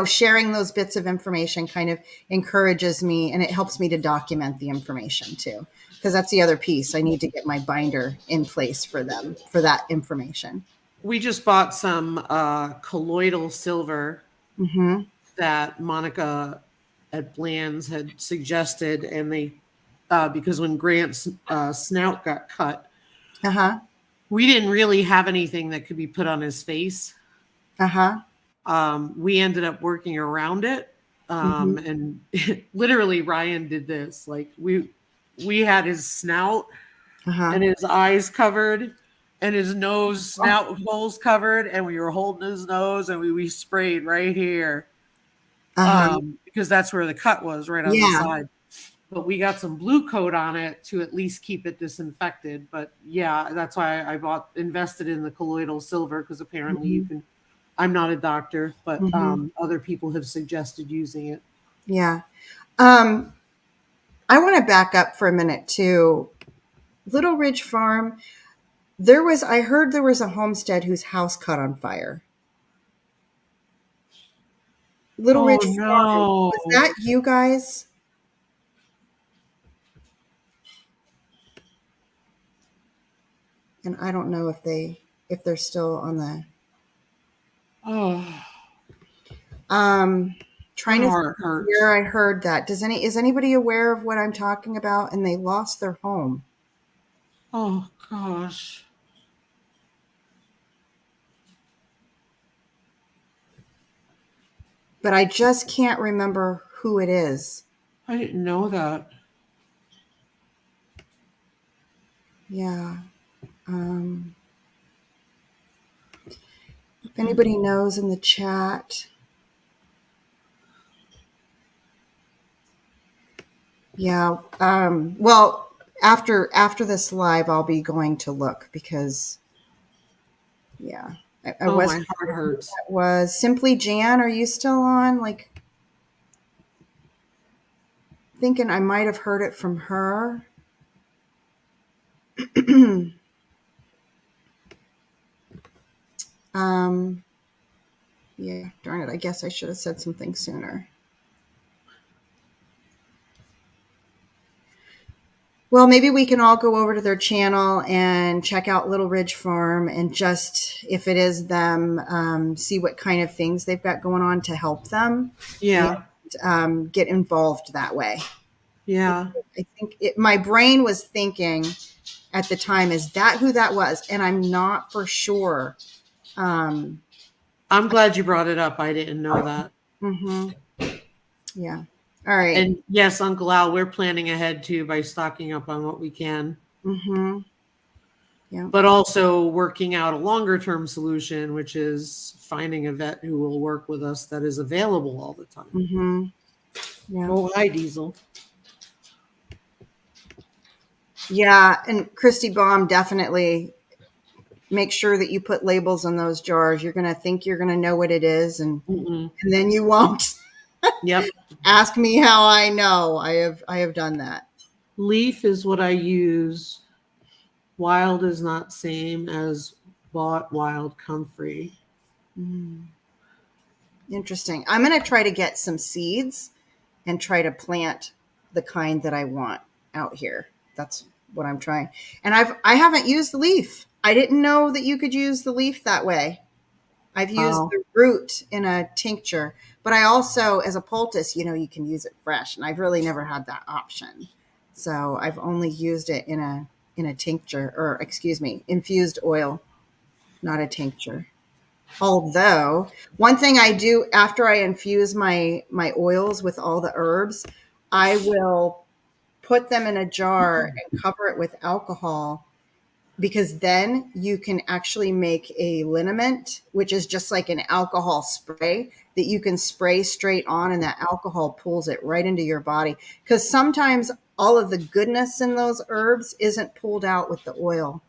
S1: Sharing those bits of information kind of encourages me, and it helps me to document the information too, because that's the other piece. I need to get my binder in place for them, for that information.
S2: We just bought some colloidal silver that Monica at Bland's had suggested, and they because when Grant's snout got cut, we didn't really have anything that could be put on his face. We ended up working around it. And literally Ryan did this. Like we had his snout and his eyes covered and his snout holes covered, and we were holding his nose and we sprayed right here. Because that's where the cut was, right on the side. But we got some blue coat on it to at least keep it disinfected. But yeah, that's why I invested in the colloidal silver, because apparently you can. I'm not a doctor, but other people have suggested using it.
S1: Yeah. I want to back up for a minute too. Little Ridge Farm, I heard there was a homestead whose house caught on fire. Little Ridge Farm, was that you guys? And I don't know if they're still on the. Trying to think where I heard that. Is anybody aware of what I'm talking about? And they lost their home.
S2: Oh gosh.
S1: But I just can't remember who it is.
S2: I didn't know that.
S1: Yeah. If anybody knows in the chat. Yeah. Well, after this live, I'll be going to look because, yeah. I
S2: my
S1: wasn't.
S2: heart hurts.
S1: That was Simply Jan. Are you still on? Like, thinking I might have heard it from her. Yeah, darn it. I guess I should have said something sooner. Well, maybe we can all go over to their channel and check out Little Ridge Farm and just, if it is them, see what kind of things they've got going on to help them.
S2: Yeah.
S1: And, get involved that way.
S2: Yeah.
S1: I think my brain was thinking at the time, is that who that was? And I'm not for sure.
S2: I'm glad you brought it up. I didn't know that.
S1: Mm-hmm. Yeah. All right.
S2: And yes, Uncle Al, we're planning ahead too by stocking up on what we can.
S1: Mm-hmm. Yeah.
S2: But also working out a longer term solution, which is finding a vet who will work with us that is available all the time.
S1: Mm-hmm. Yeah.
S2: Oh, hi, Diesel.
S1: Yeah. And Christy Baum, definitely make sure that you put labels on those jars. You're going to think you're going to know what it is, and then you won't.
S2: Yep.
S1: Ask me how I know. I have done that.
S2: Leaf is what I use. Wild is not same as bought wild comfrey.
S1: Interesting. I'm going to try to get some seeds and try to plant the kind that I want out here. That's what I'm trying. And I haven't used the leaf. I didn't know that you could use the leaf that way. I've used the root in a tincture, but I also, as a poultice, you can use it fresh, and I've really never had that option. So I've only used it in a tincture, or excuse me, infused oil, not a tincture. Although one thing I do after I infuse my oils with all the herbs, I will put them in a jar and cover it with alcohol, because then you can actually make a liniment, which is just like an alcohol spray that you can spray straight on, and that alcohol pulls it right into your body. Because sometimes all of the goodness in those herbs isn't pulled out with the oil.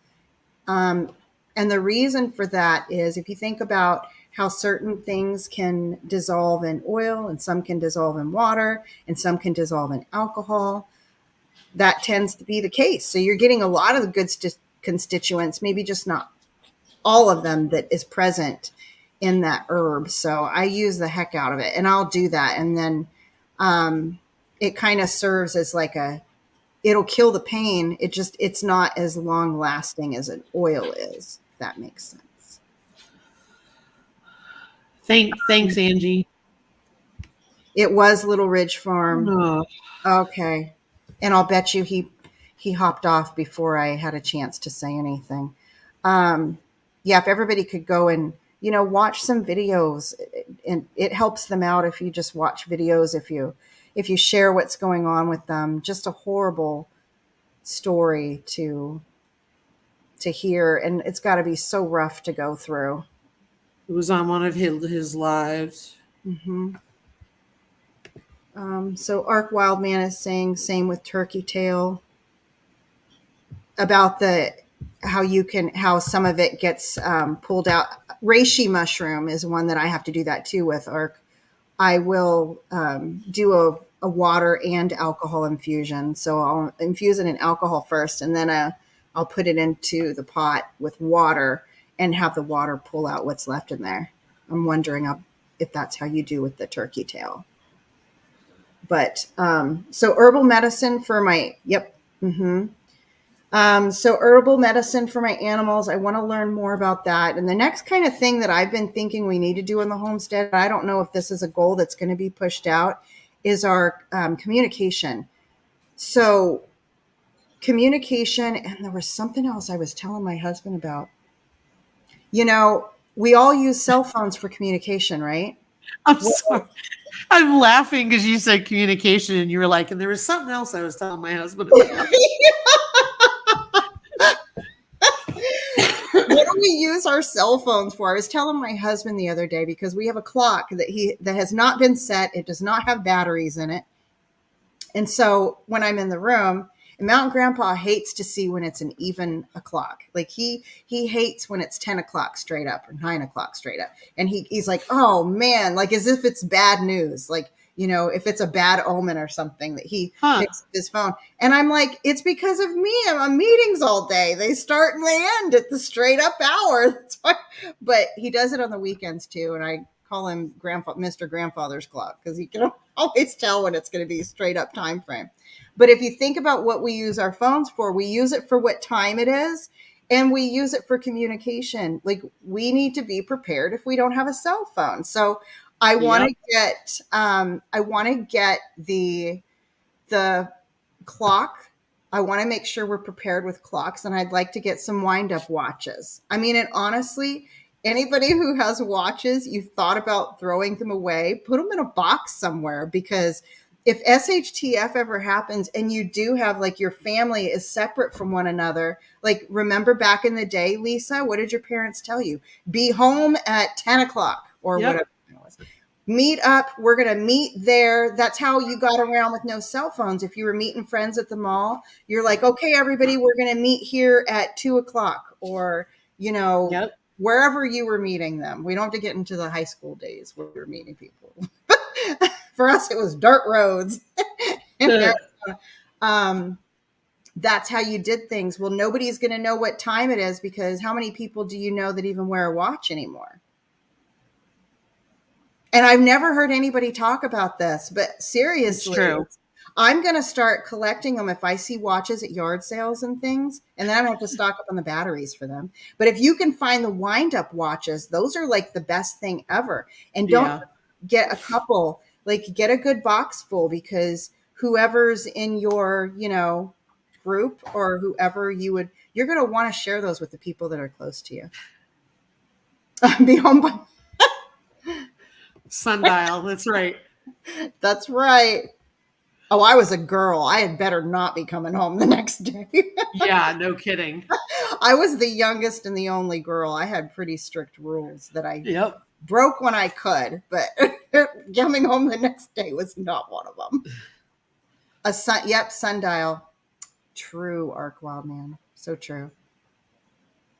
S1: And the reason for that is, if you think about how certain things can dissolve in oil, and some can dissolve in water, and some can dissolve in alcohol, that tends to be the case. So you're getting a lot of the good constituents, maybe just not all of them, that is present in that herb. So I use the heck out of it, and I'll do that. And then it kind of serves as like it'll kill the pain. It's not as long lasting as an oil is, if that makes sense.
S2: Thanks, Angie.
S1: It was Little Ridge Farm.
S2: Oh.
S1: Okay. And I'll bet you he hopped off before I had a chance to say anything. Yeah, if everybody could go and, watch some videos, and it helps them out if you just watch videos, if you share what's going on with them. Just a horrible story to hear, and it's got to be so rough to go through.
S2: It was on one of his lives.
S1: Mm-hmm. So Arc Wildman is saying same with turkey tail, about how some of it gets pulled out. Reishi mushroom is one that I have to do that too with Arc. I will do a water and alcohol infusion. So I'll infuse it in alcohol first, and then I'll put it into the pot with water and have the water pull out what's left in there. I'm wondering if that's how you do with the turkey tail. But so herbal medicine for my so herbal medicine for my animals, I want to learn more about that. And the next kind of thing that I've been thinking we need to do in the homestead, I don't know if this is a goal that's going to be pushed out, is our communication. So communication, and there was something else I was telling my husband about. We all use cell phones for communication, right?
S2: I'm sorry. I'm laughing because you said communication, and you were like, and there was something else I was telling my husband about.
S1: What do we use our cell phones for. I was telling my husband the other day, because we have a clock that has not been set. It does not have batteries in it. And so when I'm in the room, and Mountain Grandpa hates to see when it's an even o'clock. Like he hates when it's 10 o'clock straight up or 9 o'clock straight up. And he's like, oh man, like as if it's bad news. Like, you know, if it's a bad omen or something, that he picks up his phone. And I'm like, it's because of me. I'm on meetings all day. They start and they end at the straight up hour. That's why. But he does it on the weekends too. And I call him Mr. Grandfather's clock, because he can always tell when it's going to be straight up time frame. But if you think about what we use our phones for, we use it for what time it is, and we use it for communication. Like, we need to be prepared if we don't have a cell phone. So I want to get the clock. I want to make sure we're prepared with clocks, and I'd like to get some wind up watches. I mean, and honestly, anybody who has watches, you thought about throwing them away, put them in a box somewhere, because if SHTF ever happens and you do have, like, your family is separate from one another, like, remember back in the day, Lisa, what did your parents tell you? Be home at 10 o'clock or whatever it was. Meet up. We're going to meet there. That's how you got around with no cell phones. If you were meeting friends at the mall, you're like, okay, everybody, we're going to meet here at 2 o'clock, or, you know, wherever you were meeting them. We don't have to get into the high school days where we were meeting people. For us, it was dirt roads. That's how you did things. Well, nobody's going to know what time it is, because how many people do you know that even wear a watch anymore? And I've never heard anybody talk about this, but seriously, I'm going to start collecting them if I see watches at yard sales and things, and then I'm going to have to stock up on the batteries for them. But if you can find the wind-up watches, those are like the best thing ever. And don't get a couple. Like, get a good box full, because whoever's in your, you know, group, or whoever you're going to want to share those with the people that are close to you. Be home by
S2: sundial. That's right.
S1: That's right. Oh, I was a girl. I had better not be coming home the next day.
S2: Yeah, no kidding.
S1: I was the youngest and the only girl. I had pretty strict rules that I broke when I could, but coming home the next day was not one of them. Sundial. True, Arc Wildman. So true.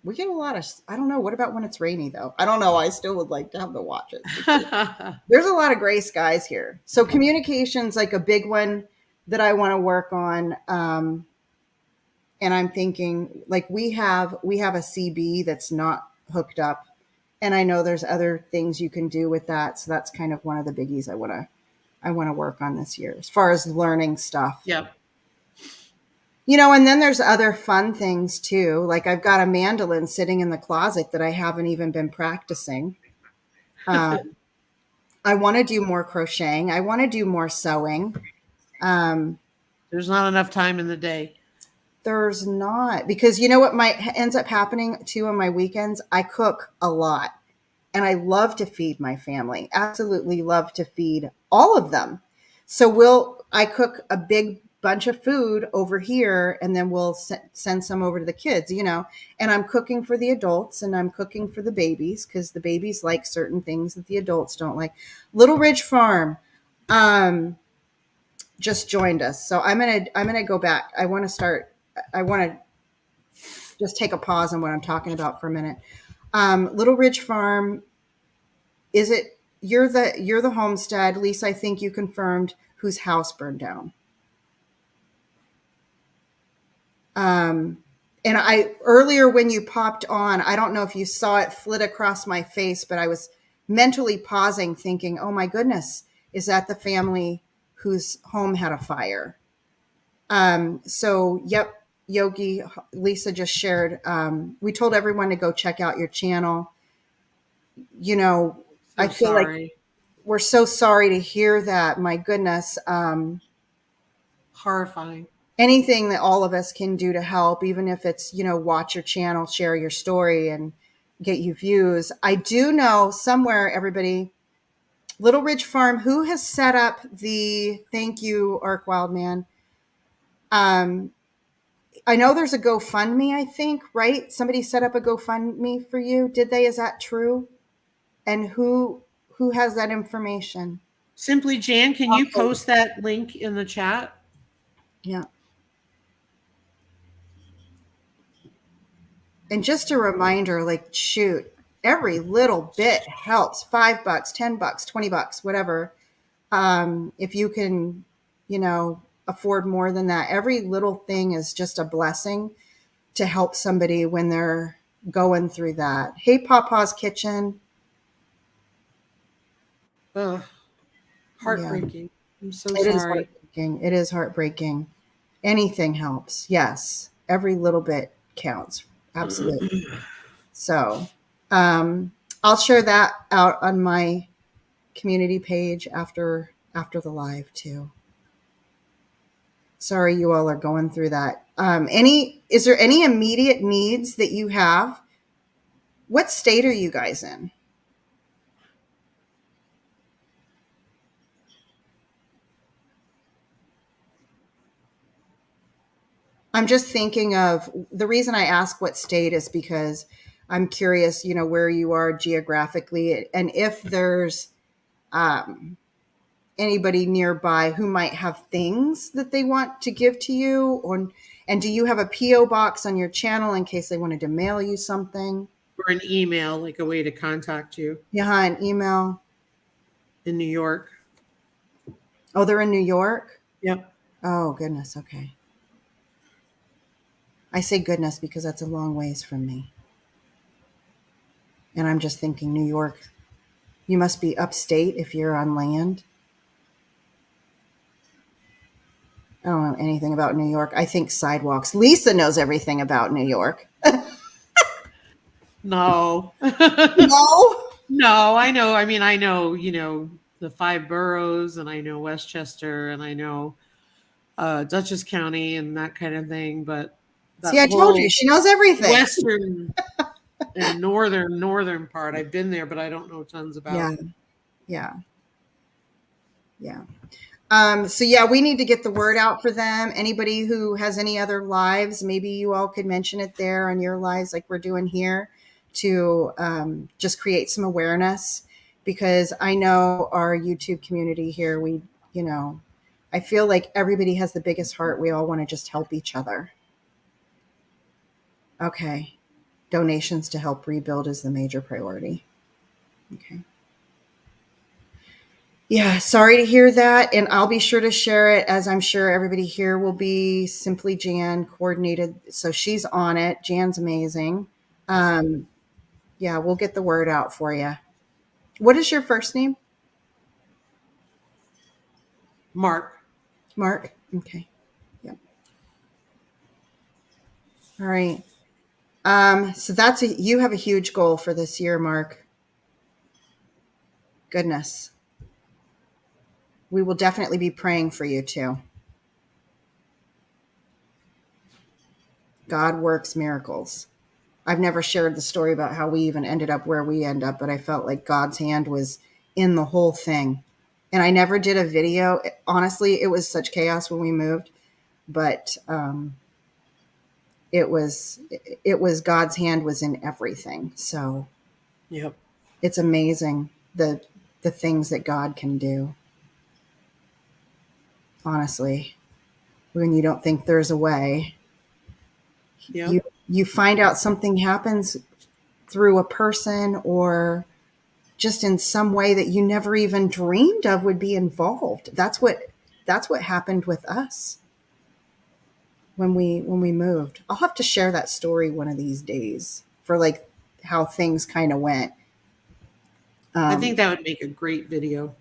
S1: We get a lot of, I don't know. What about when it's rainy, though? I don't know. I still would like to have the watches. There's a lot of gray skies here. So communication's like a big one that I want to work on. And I'm thinking, like, we have a CB that's not hooked up. And I know there's other things you can do with that. So that's kind of one of the biggies I want to work on this year, as far as learning stuff.
S2: Yep.
S1: You know, and then there's other fun things too. Like, I've got a mandolin sitting in the closet that I haven't even been practicing. I want to do more crocheting. I want to do more sewing.
S2: There's not enough time in the day.
S1: There's not, because you know what ends up happening too on my weekends? I cook a lot, and I love to feed my family. Absolutely love to feed all of them. So I cook a big bunch of food over here, and then we'll send some over to the kids, you know, and I'm cooking for the adults and I'm cooking for the babies, because the babies like certain things that the adults don't like. Little Ridge Farm just joined us. So I'm going to go back. I want to just take a pause on what I'm talking about for a minute. Little Ridge Farm, you're the homestead, Lisa, I think you confirmed, whose house burned down. And earlier when you popped on, I don't know if you saw it flit across my face, but I was mentally pausing thinking, oh my goodness, is that the family whose home had a fire? So, yep, Yogi, Lisa just shared. We told everyone to go check out your channel. You know, I feel like we're so sorry to hear that. My goodness.
S2: Horrifying.
S1: Anything that all of us can do to help, even if it's, you know, watch your channel, share your story, and get you views. I do know somewhere, everybody, Little Ridge Farm, who has set up thank you, Arc Wildman. I know there's a GoFundMe, I think, right? Somebody set up a GoFundMe for you. Did they? Is that true? And who has that information?
S2: Simply Jan, can you post that link in the chat?
S1: Yeah. And just a reminder, like, shoot, every little bit helps. $5, $10, $20, whatever. If you can, afford more than that, every little thing is just a blessing to help somebody when they're going through that. Hey, Papa's Kitchen.
S2: Ugh. Heartbreaking. Yeah. I'm so
S1: sorry.
S2: It is heartbreaking.
S1: It is heartbreaking. Anything helps. Yes. Every little bit counts. Absolutely. So, I'll share that out on my community page after the live too. Sorry you all are going through that. Is there any immediate needs that you have? What state are you guys in? I'm just thinking of, the reason I ask what state is because I'm curious, where you are geographically, and if there's anybody nearby who might have things that they want to give to you, and do you have a P.O. box on your channel in case they wanted to mail you something?
S2: Or an email, like a way to contact you.
S1: Yeah, an email.
S2: In New York.
S1: Oh, they're in New York?
S2: Yep.
S1: Oh, goodness. Okay. I say goodness because that's a long ways from me. And I'm just thinking, New York, you must be upstate if you're on land. I don't know anything about New York. I think sidewalks. Lisa knows everything about New York.
S2: No.
S1: No?
S2: No, I know. I mean, I know, the 5 boroughs, and I know Westchester, and I know Dutchess County and that kind of thing. But
S1: see, I told you, she knows everything.
S2: Western and northern part, I've been there, but I don't know tons about.
S1: Yeah. So yeah, we need to get the word out for them. Anybody who has any other lives, maybe you all could mention it there on your lives, like we're doing here, to just create some awareness, because I know our YouTube community here, I feel like everybody has the biggest heart. We all want to just help each other. Okay. Donations to help rebuild is the major priority. Okay. Yeah, sorry to hear that. And I'll be sure to share it, as I'm sure everybody here will be. Simply Jan coordinated. So she's on it. Jan's amazing. Yeah, we'll get the word out for you. What is your first name?
S2: Mark.
S1: Mark? Okay. Yep. All right. So you have a huge goal for this year, Mark. Goodness. We will definitely be praying for you too. God works miracles. I've never shared the story about how we even ended up where we end up, but I felt like God's hand was in the whole thing. And I never did a video. Honestly, it was such chaos when we moved, but it was God's hand was in everything. So
S2: yep.
S1: It's amazing the things that God can do. Honestly, when you don't think there's a way,
S2: yep.
S1: You find out something happens through a person or just in some way that you never even dreamed of would be involved. That's what happened with us when we moved. I'll have to share that story one of these days for like how things kind of went.
S2: I think that would make a great video.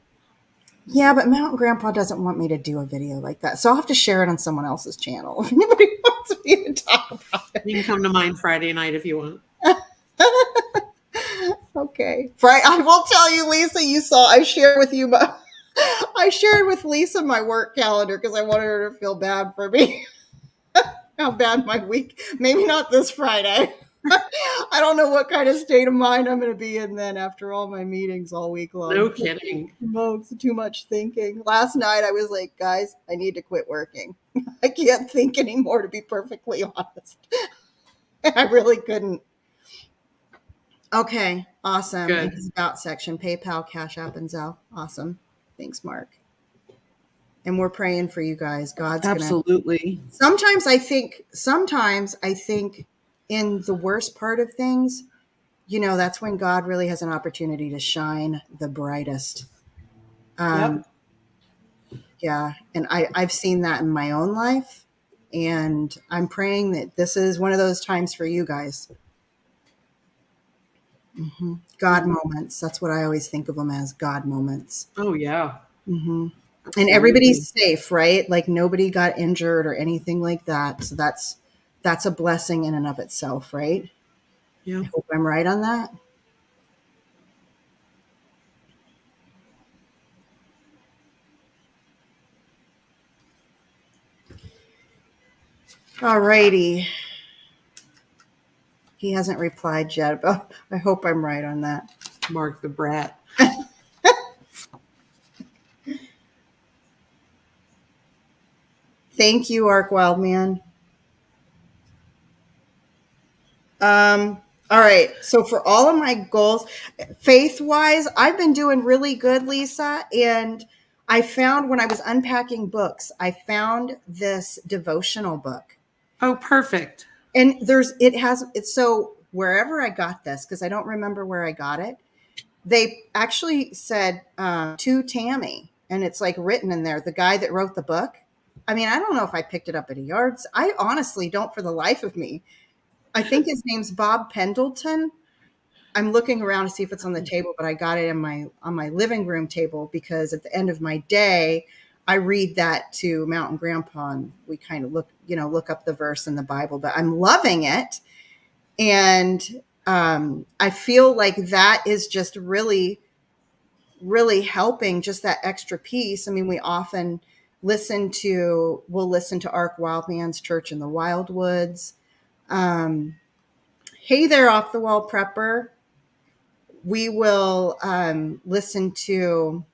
S1: Yeah, but Mountain Grandpa doesn't want me to do a video like that. So I'll have to share it on someone else's channel. If anybody wants me to talk about it.
S2: You can come to mine Friday night if you want.
S1: Okay. I will tell you, Lisa, I shared with Lisa my work calendar because I wanted her to feel bad for me. How bad my week. Maybe not this Friday. I don't know what kind of state of mind I'm going to be in then after all my meetings all week long.
S2: No kidding.
S1: Too much thinking. Last night I was like, guys, I need to quit working. I can't think anymore, to be perfectly honest. I really couldn't. Okay, awesome.
S2: Good.
S1: It's about section, PayPal, Cash App, and Zelle. Awesome. Thanks, Mark. And we're praying for you guys. God's
S2: absolutely.
S1: Sometimes I think in the worst part of things, that's when God really has an opportunity to shine the brightest.
S2: Yep.
S1: Yeah. And I've seen that in my own life. And I'm praying that this is one of those times for you guys. Mm-hmm. God moments. That's what I always think of them as, God moments.
S2: Oh, yeah.
S1: Mm-hmm. And everybody's safe, right? Like nobody got injured or anything like that. So that's a blessing in and of itself, right?
S2: Yeah.
S1: I hope I'm right on that. All righty. He hasn't replied yet, but I hope I'm right on that.
S2: Mark the brat.
S1: Thank you, Ark Wildman. All right. So for all of my goals, faith-wise, I've been doing really good, Lisa. And I found when I was unpacking books, I found this devotional book.
S2: Oh, perfect.
S1: And it's so wherever I got this, because I don't remember where I got it, they actually said to Tammy, and it's like written in there, the guy that wrote the book. I mean, I don't know if I picked it up at a yard. I honestly don't for the life of me. I think his name's Bob Pendleton. I'm looking around to see if it's on the table, but I got it on my living room table because at the end of my day, I read that to Mountain Grandpa and we kind of look up the verse in the Bible, but I'm loving it. And I feel like that is just really, really helping, just that extra piece. I mean, we often we'll listen to Ark Wildman's Church in the Wildwoods. Hey there, Off the Wall Prepper. We will listen to,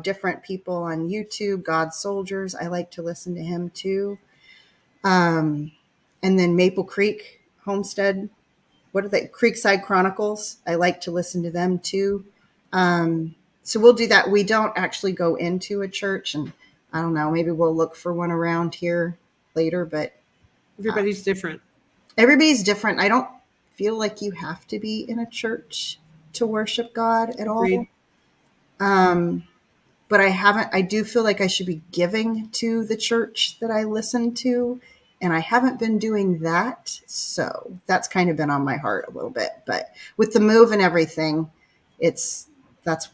S1: different people on YouTube, God Soldiers. I like to listen to him too. And then Maple Creek Homestead. What are they? Creekside Chronicles. I like to listen to them too. So we'll do that. We don't actually go into a church, and I don't know, maybe we'll look for one around here later, but
S2: everybody's different.
S1: Everybody's different. I don't feel like you have to be in a church to worship God at all. But I do feel like I should be giving to the church that I listen to, and I haven't been doing that. So that's kind of been on my heart a little bit, but with the move and everything, that's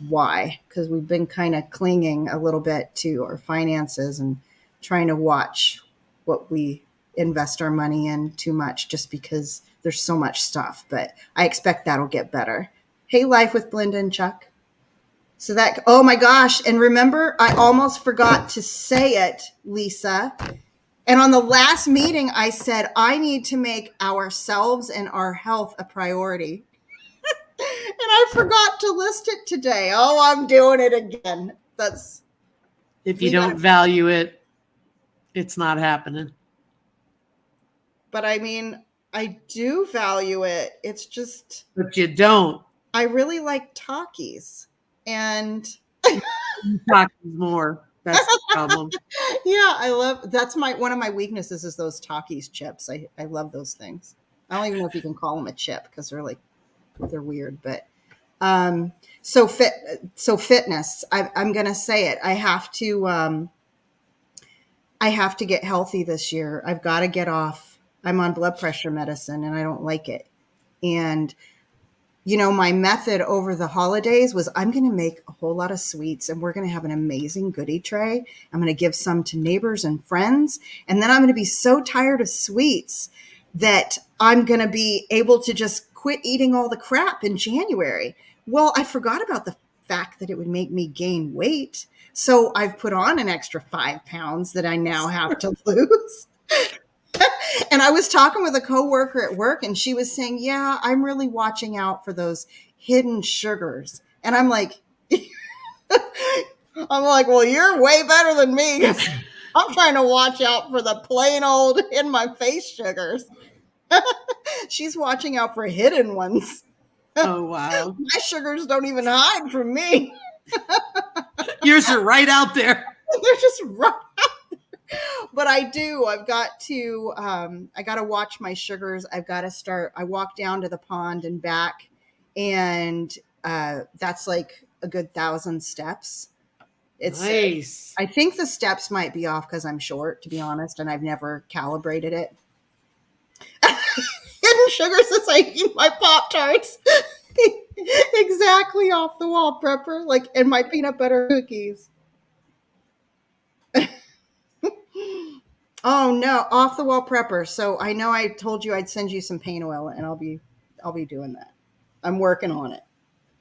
S1: why, because we've been kind of clinging a little bit to our finances and trying to watch what we invest our money in too much, just because there's so much stuff, but I expect that'll get better. Hey, Life with Belinda and Chuck. So oh my gosh. And remember, I almost forgot to say it, Lisa. And on the last meeting, I said, I need to make ourselves and our health a priority. And I forgot to list it today. Oh, I'm doing it again.
S2: If you don't value it, it's not happening.
S1: But I mean, I do value it. It's just.
S2: But you don't.
S1: I really like Takis. And.
S2: Takis more. That's the problem.
S1: Yeah, that's one of my weaknesses is those Takis chips. I love those things. I don't even know if you can call them a chip because they're weird, but so fitness. I'm gonna say it. I have to get healthy this year. I've got to get off. I'm on blood pressure medicine and I don't like it. And my method over the holidays was I'm going to make a whole lot of sweets and we're going to have an amazing goodie tray. I'm going to give some to neighbors and friends. And then I'm going to be so tired of sweets that I'm going to be able to just quit eating all the crap in January. Well, I forgot about the fact that it would make me gain weight. So I've put on an extra 5 pounds that I now have to lose. And I was talking with a coworker at work, and she was saying, yeah, I'm really watching out for those hidden sugars. And I'm like, well, you're way better than me. I'm trying to watch out for the plain old in my face sugars. She's watching out for hidden ones.
S2: Oh, wow.
S1: My sugars don't even hide from me.
S2: Yours are right out there.
S1: They're just right out there. But I do. I've got to, I got to watch my sugars. I've got to start. I walk down to the pond and back, and that's like a good 1,000 steps. It's
S2: nice.
S1: I think the steps might be off because I'm short, to be honest, and I've never calibrated it. Hidden sugars as I eat my Pop-Tarts. Exactly off the wall, prepper. Like, and my peanut butter cookies. Oh no, off the wall prepper. So I know I told you I'd send you some paint oil, and I'll be doing that. I'm working on it.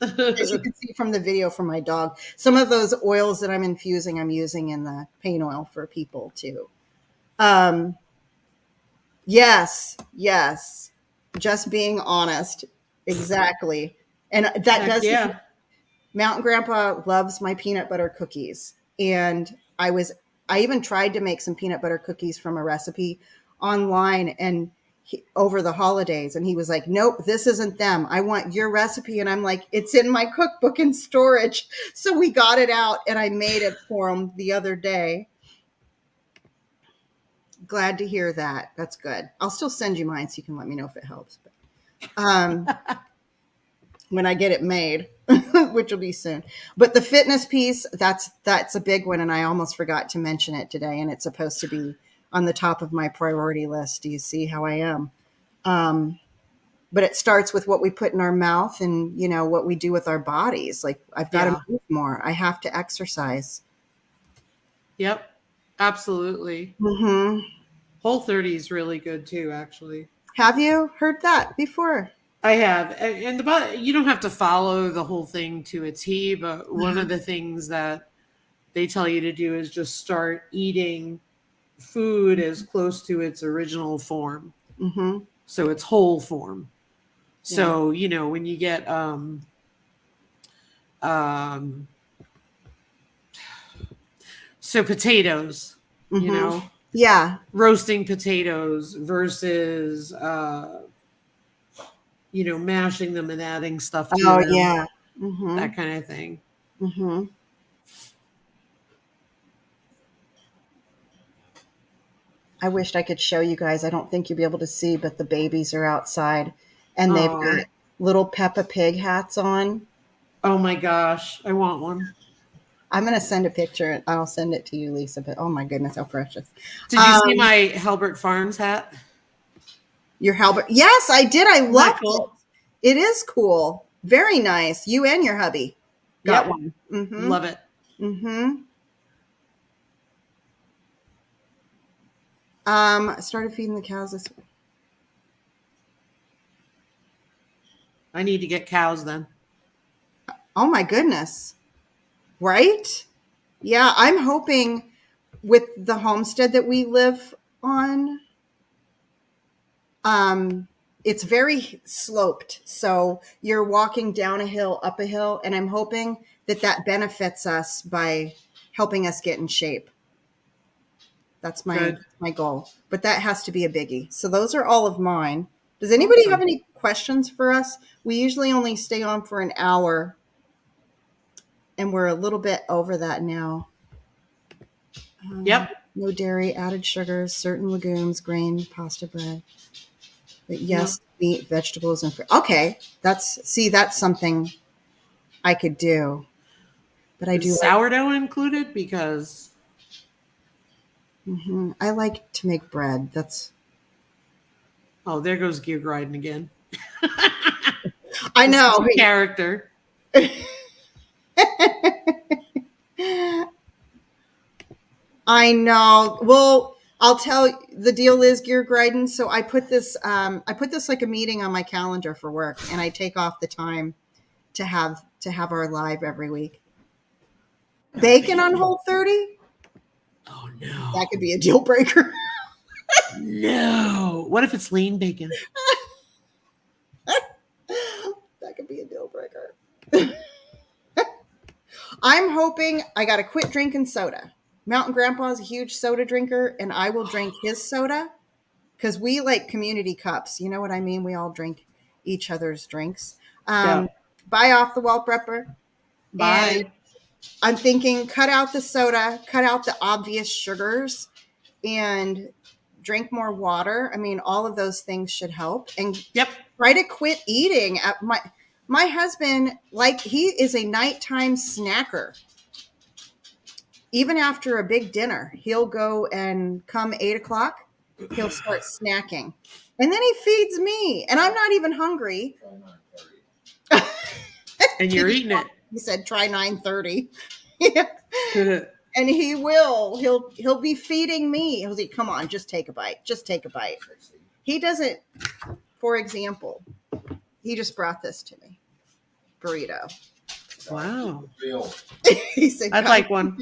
S1: As you can see from the video from my dog, some of those oils that I'm infusing, I'm using in the paint oil for people too. Yes. Just being honest. Exactly. And that does.
S2: Yeah.
S1: Mountain Grandpa loves my peanut butter cookies. And I even tried to make some peanut butter cookies from a recipe online and over the holidays. And he was like, nope, this isn't them. I want your recipe. And I'm like, it's in my cookbook in storage. So we got it out and I made it for him the other day. Glad to hear that. That's good. I'll still send you mine so you can let me know if it helps. But, when I get it made, which will be soon. But the fitness piece, that's a big one. And I almost forgot to mention it today. And it's supposed to be on the top of my priority list. Do you see how I am? But it starts with what we put in our mouth and, what we do with our bodies. Like, I've got to move more. I have to exercise.
S2: Yep. Absolutely.
S1: Mm-hmm.
S2: Whole30 is really good too, actually.
S1: Have you heard that before?
S2: I have. And you don't have to follow the whole thing to a T, but one of the things that they tell you to do is just start eating food as close to its original form.
S1: Mm-hmm.
S2: So it's whole form. Yeah. So, when you get so potatoes,
S1: mm-hmm. Yeah.
S2: Roasting potatoes versus mashing them and adding stuff to them.
S1: Yeah. Mm-hmm.
S2: That kind of thing.
S1: Mm-hmm. I wished I could show you guys. I don't think you'll be able to see, but the babies are outside and they've got little Peppa Pig hats on.
S2: Oh my gosh. I want one.
S1: I'm going to send a picture. I'll send it to you, Lisa, but oh my goodness, how precious.
S2: Did you see my Halbert Farms hat?
S1: Your Halbert? Yes, I did. I love it. It is cool. Very nice. You and your hubby got one. Mm-hmm.
S2: Love it.
S1: Mm-hmm. I started feeding the cows this week.
S2: I need to get cows then.
S1: Oh my goodness. Right? Yeah, I'm hoping with the homestead that we live on, it's very sloped. So you're walking down a hill, up a hill, and I'm hoping that benefits us by helping us get in shape. That's my goal. But that has to be a biggie. So those are all of mine. Does anybody have any questions for us? We usually only stay on for an hour. And we're a little bit over that now.
S2: Yep.
S1: No dairy, added sugars, certain legumes, grain, pasta bread. But yes, meat, vegetables, and fruit. Okay, that's something I could do. But I do
S2: sourdough included because
S1: I like to make bread.
S2: Oh, there goes Gear Griden again.
S1: I know.
S2: Character.
S1: I know. Well, I'll tell you, the deal is, Gear Griden. So I put this like a meeting on my calendar for work, and I take off the time to have our live every week. Bacon on Whole30?
S2: Oh no.
S1: That could be a deal breaker.
S2: No. What if it's lean bacon?
S1: That could be a deal breaker. I'm hoping I got to quit drinking soda. Mountain Grandpa is a huge soda drinker, and I will drink his soda because we like community cups. You know what I mean? We all drink each other's drinks.
S2: Yeah.
S1: Buy off the wall prepper.
S2: Bye.
S1: And I'm thinking cut out the soda, cut out the obvious sugars, and drink more water. I mean, all of those things should help. And
S2: Yep.
S1: try to quit eating. My husband, like, he is a nighttime snacker. Even after a big dinner, he'll go and come 8:00, he'll start snacking. And then he feeds me, and I'm not even hungry.
S2: And you're eating it.
S1: He said, try 9:30. And he'll be feeding me. He'll say, come on, just take a bite. Just take a bite. He doesn't, for example, he just brought this to me. Burrito.
S2: Wow.
S1: He said,
S2: I'd like one.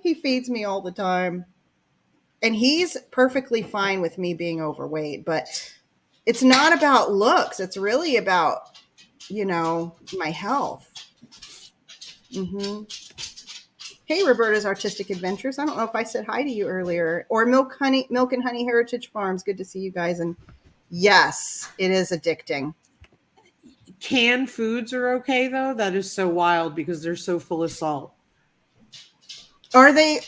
S1: He feeds me all the time. And he's perfectly fine with me being overweight, but it's not about looks. It's really about, my health. Mm-hmm. Hey, Roberta's Artistic Adventures. I don't know if I said hi to you earlier. Or Milk and Honey Heritage Farms. Good to see you guys. And yes, it is addicting.
S2: Canned foods are okay, though. That is so wild because they're so full of salt.
S1: Are they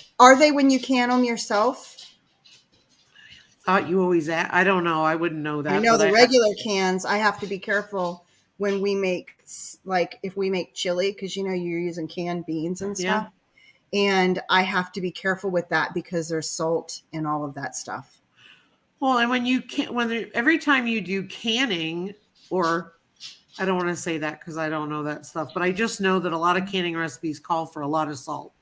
S1: when you can them yourself?
S2: Thought you always ask. I don't know. I wouldn't know that.
S1: I know the regular cans. I have to be careful when we make, like, if we make chili, because you're using canned beans and stuff. Yeah. And I have to be careful with that because there's salt and all of that stuff.
S2: Well, and every time you do canning, or I don't want to say that because I don't know that stuff, but I just know that a lot of canning recipes call for a lot of salt.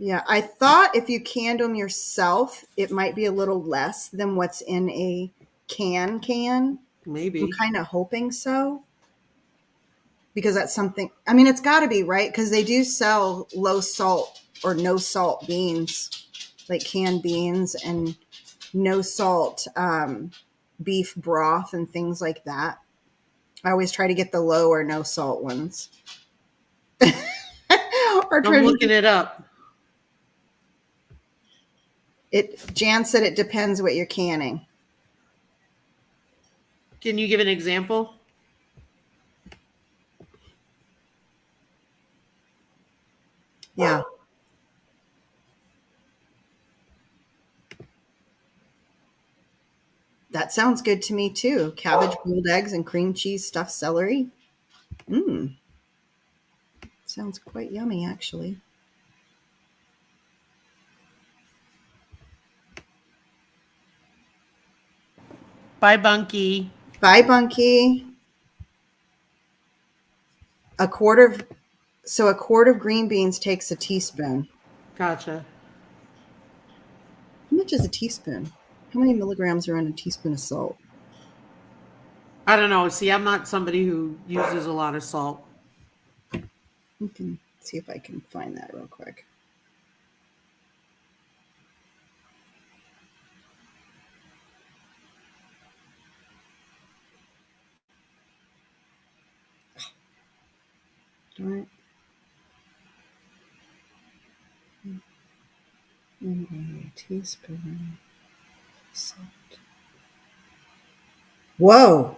S1: Yeah, I thought if you canned them yourself, it might be a little less than what's in a can.
S2: Maybe.
S1: I'm kind of hoping so. Because that's something, I mean, it's got to be, right? Because they do sell low salt or no salt beans, like canned beans and no salt beef broth and things like that. I always try to get the low or no salt ones.
S2: I'm looking it up.
S1: Jan said it depends what you're canning.
S2: Can you give an example?
S1: Yeah. That sounds good to me too. Cabbage, boiled eggs, and cream cheese stuffed celery. Sounds quite yummy, actually.
S2: Bye, Bunky.
S1: Bye, Bunky. A quart of green beans takes a teaspoon.
S2: Gotcha.
S1: How much is a teaspoon? How many milligrams are in a teaspoon of salt?
S2: I don't know. See, I'm not somebody who uses a lot of salt.
S1: We can see if I can find that real quick. Darn it. A teaspoon salt. Whoa.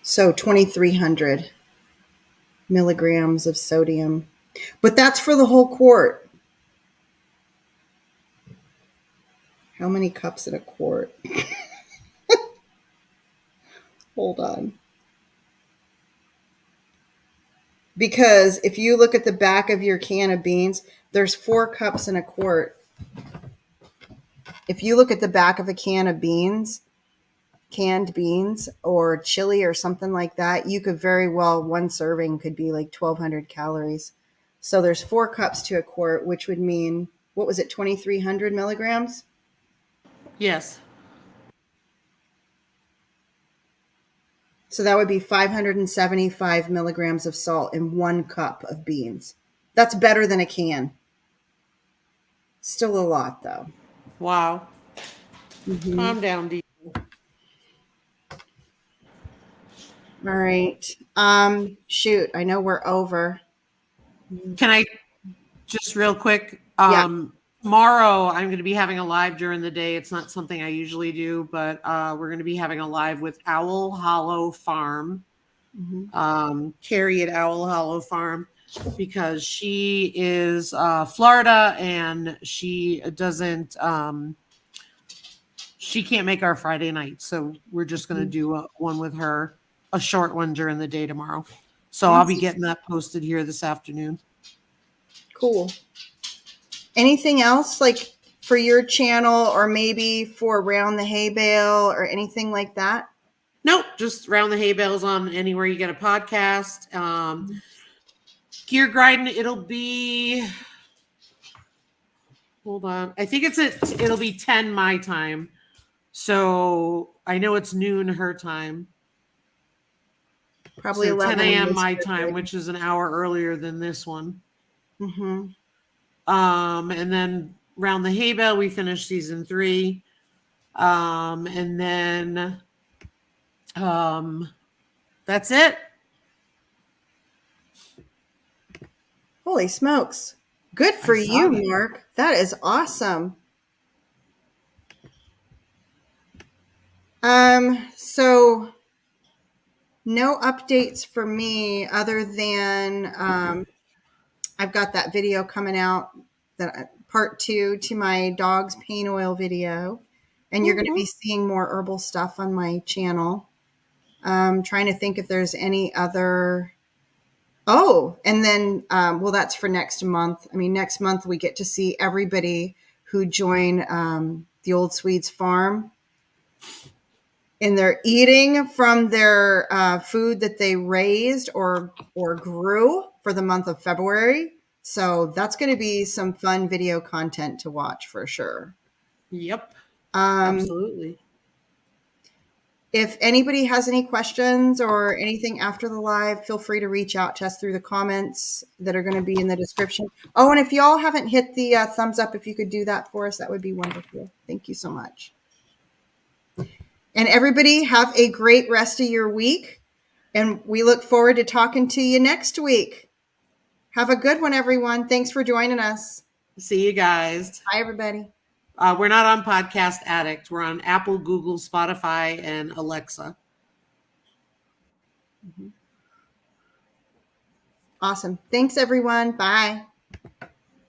S1: So 2,300 milligrams of sodium. But that's for the whole quart. How many cups in a quart? Hold on. Because if you look at the back of your can of beans, there's 4 cups in a quart. If you look at the back of a can of beans, canned beans or chili or something like that, you could very well, one serving could be like 1,200 calories. So there's 4 cups to a quart, which would mean, what was it, 2,300 milligrams?
S2: Yes. So
S1: that would be 575 milligrams of salt in 1 cup of beans. That's better than a can. Still a lot, though.
S2: Wow. Calm down, Dee.
S1: All right. Shoot, I know we're over.
S2: Can I just real quick?
S1: Yeah.
S2: Tomorrow I'm going to be having a live during the day. It's not something I usually do, but we're going to be having a live with Owl Hollow Farm. Carrie at Owl Hollow Farm, because she is Florida and she doesn't she can't make our Friday night, so we're just going to do one with her, a short one during the day tomorrow. So I'll be getting that posted here this afternoon.
S1: Cool. Anything else like for your channel or maybe for Round the Hay Bale or anything like that?
S2: Nope, just Round the Hay Bales on anywhere you get a podcast. Gear grinding, it'll be, hold on, I think it'll be 10 my time. So I know it's noon her time.
S1: Probably
S2: so
S1: 11
S2: 10 a.m. my time, which is an hour earlier than this one. And then Round the Hay Bale, we finished season 3. And then that's it.
S1: Holy smokes. Good for you, Mark. That is awesome. So no updates for me other than I've got that video coming out, that part 2 to my dog's pain oil video, and you're going to be seeing more herbal stuff on my channel. Trying to think if there's any other. Oh, and then well, that's for next month. I mean, next month we get to see everybody who joined the Old Swedes farm. And they're eating from their food that they raised or grew for the month of February. So that's going to be some fun video content to watch for sure.
S2: Yep. Absolutely.
S1: If anybody has any questions or anything after the live, feel free to reach out to us through the comments that are going to be in the description. Oh, and if y'all haven't hit the thumbs up, if you could do that for us, that would be wonderful. Thank you so much. And everybody have a great rest of your week. And we look forward to talking to you next week. Have a good one, everyone. Thanks for joining us.
S2: See you guys.
S1: Bye, everybody.
S2: We're not on Podcast Addict. We're on Apple, Google, Spotify, and Alexa.
S1: Awesome. Thanks, everyone. Bye.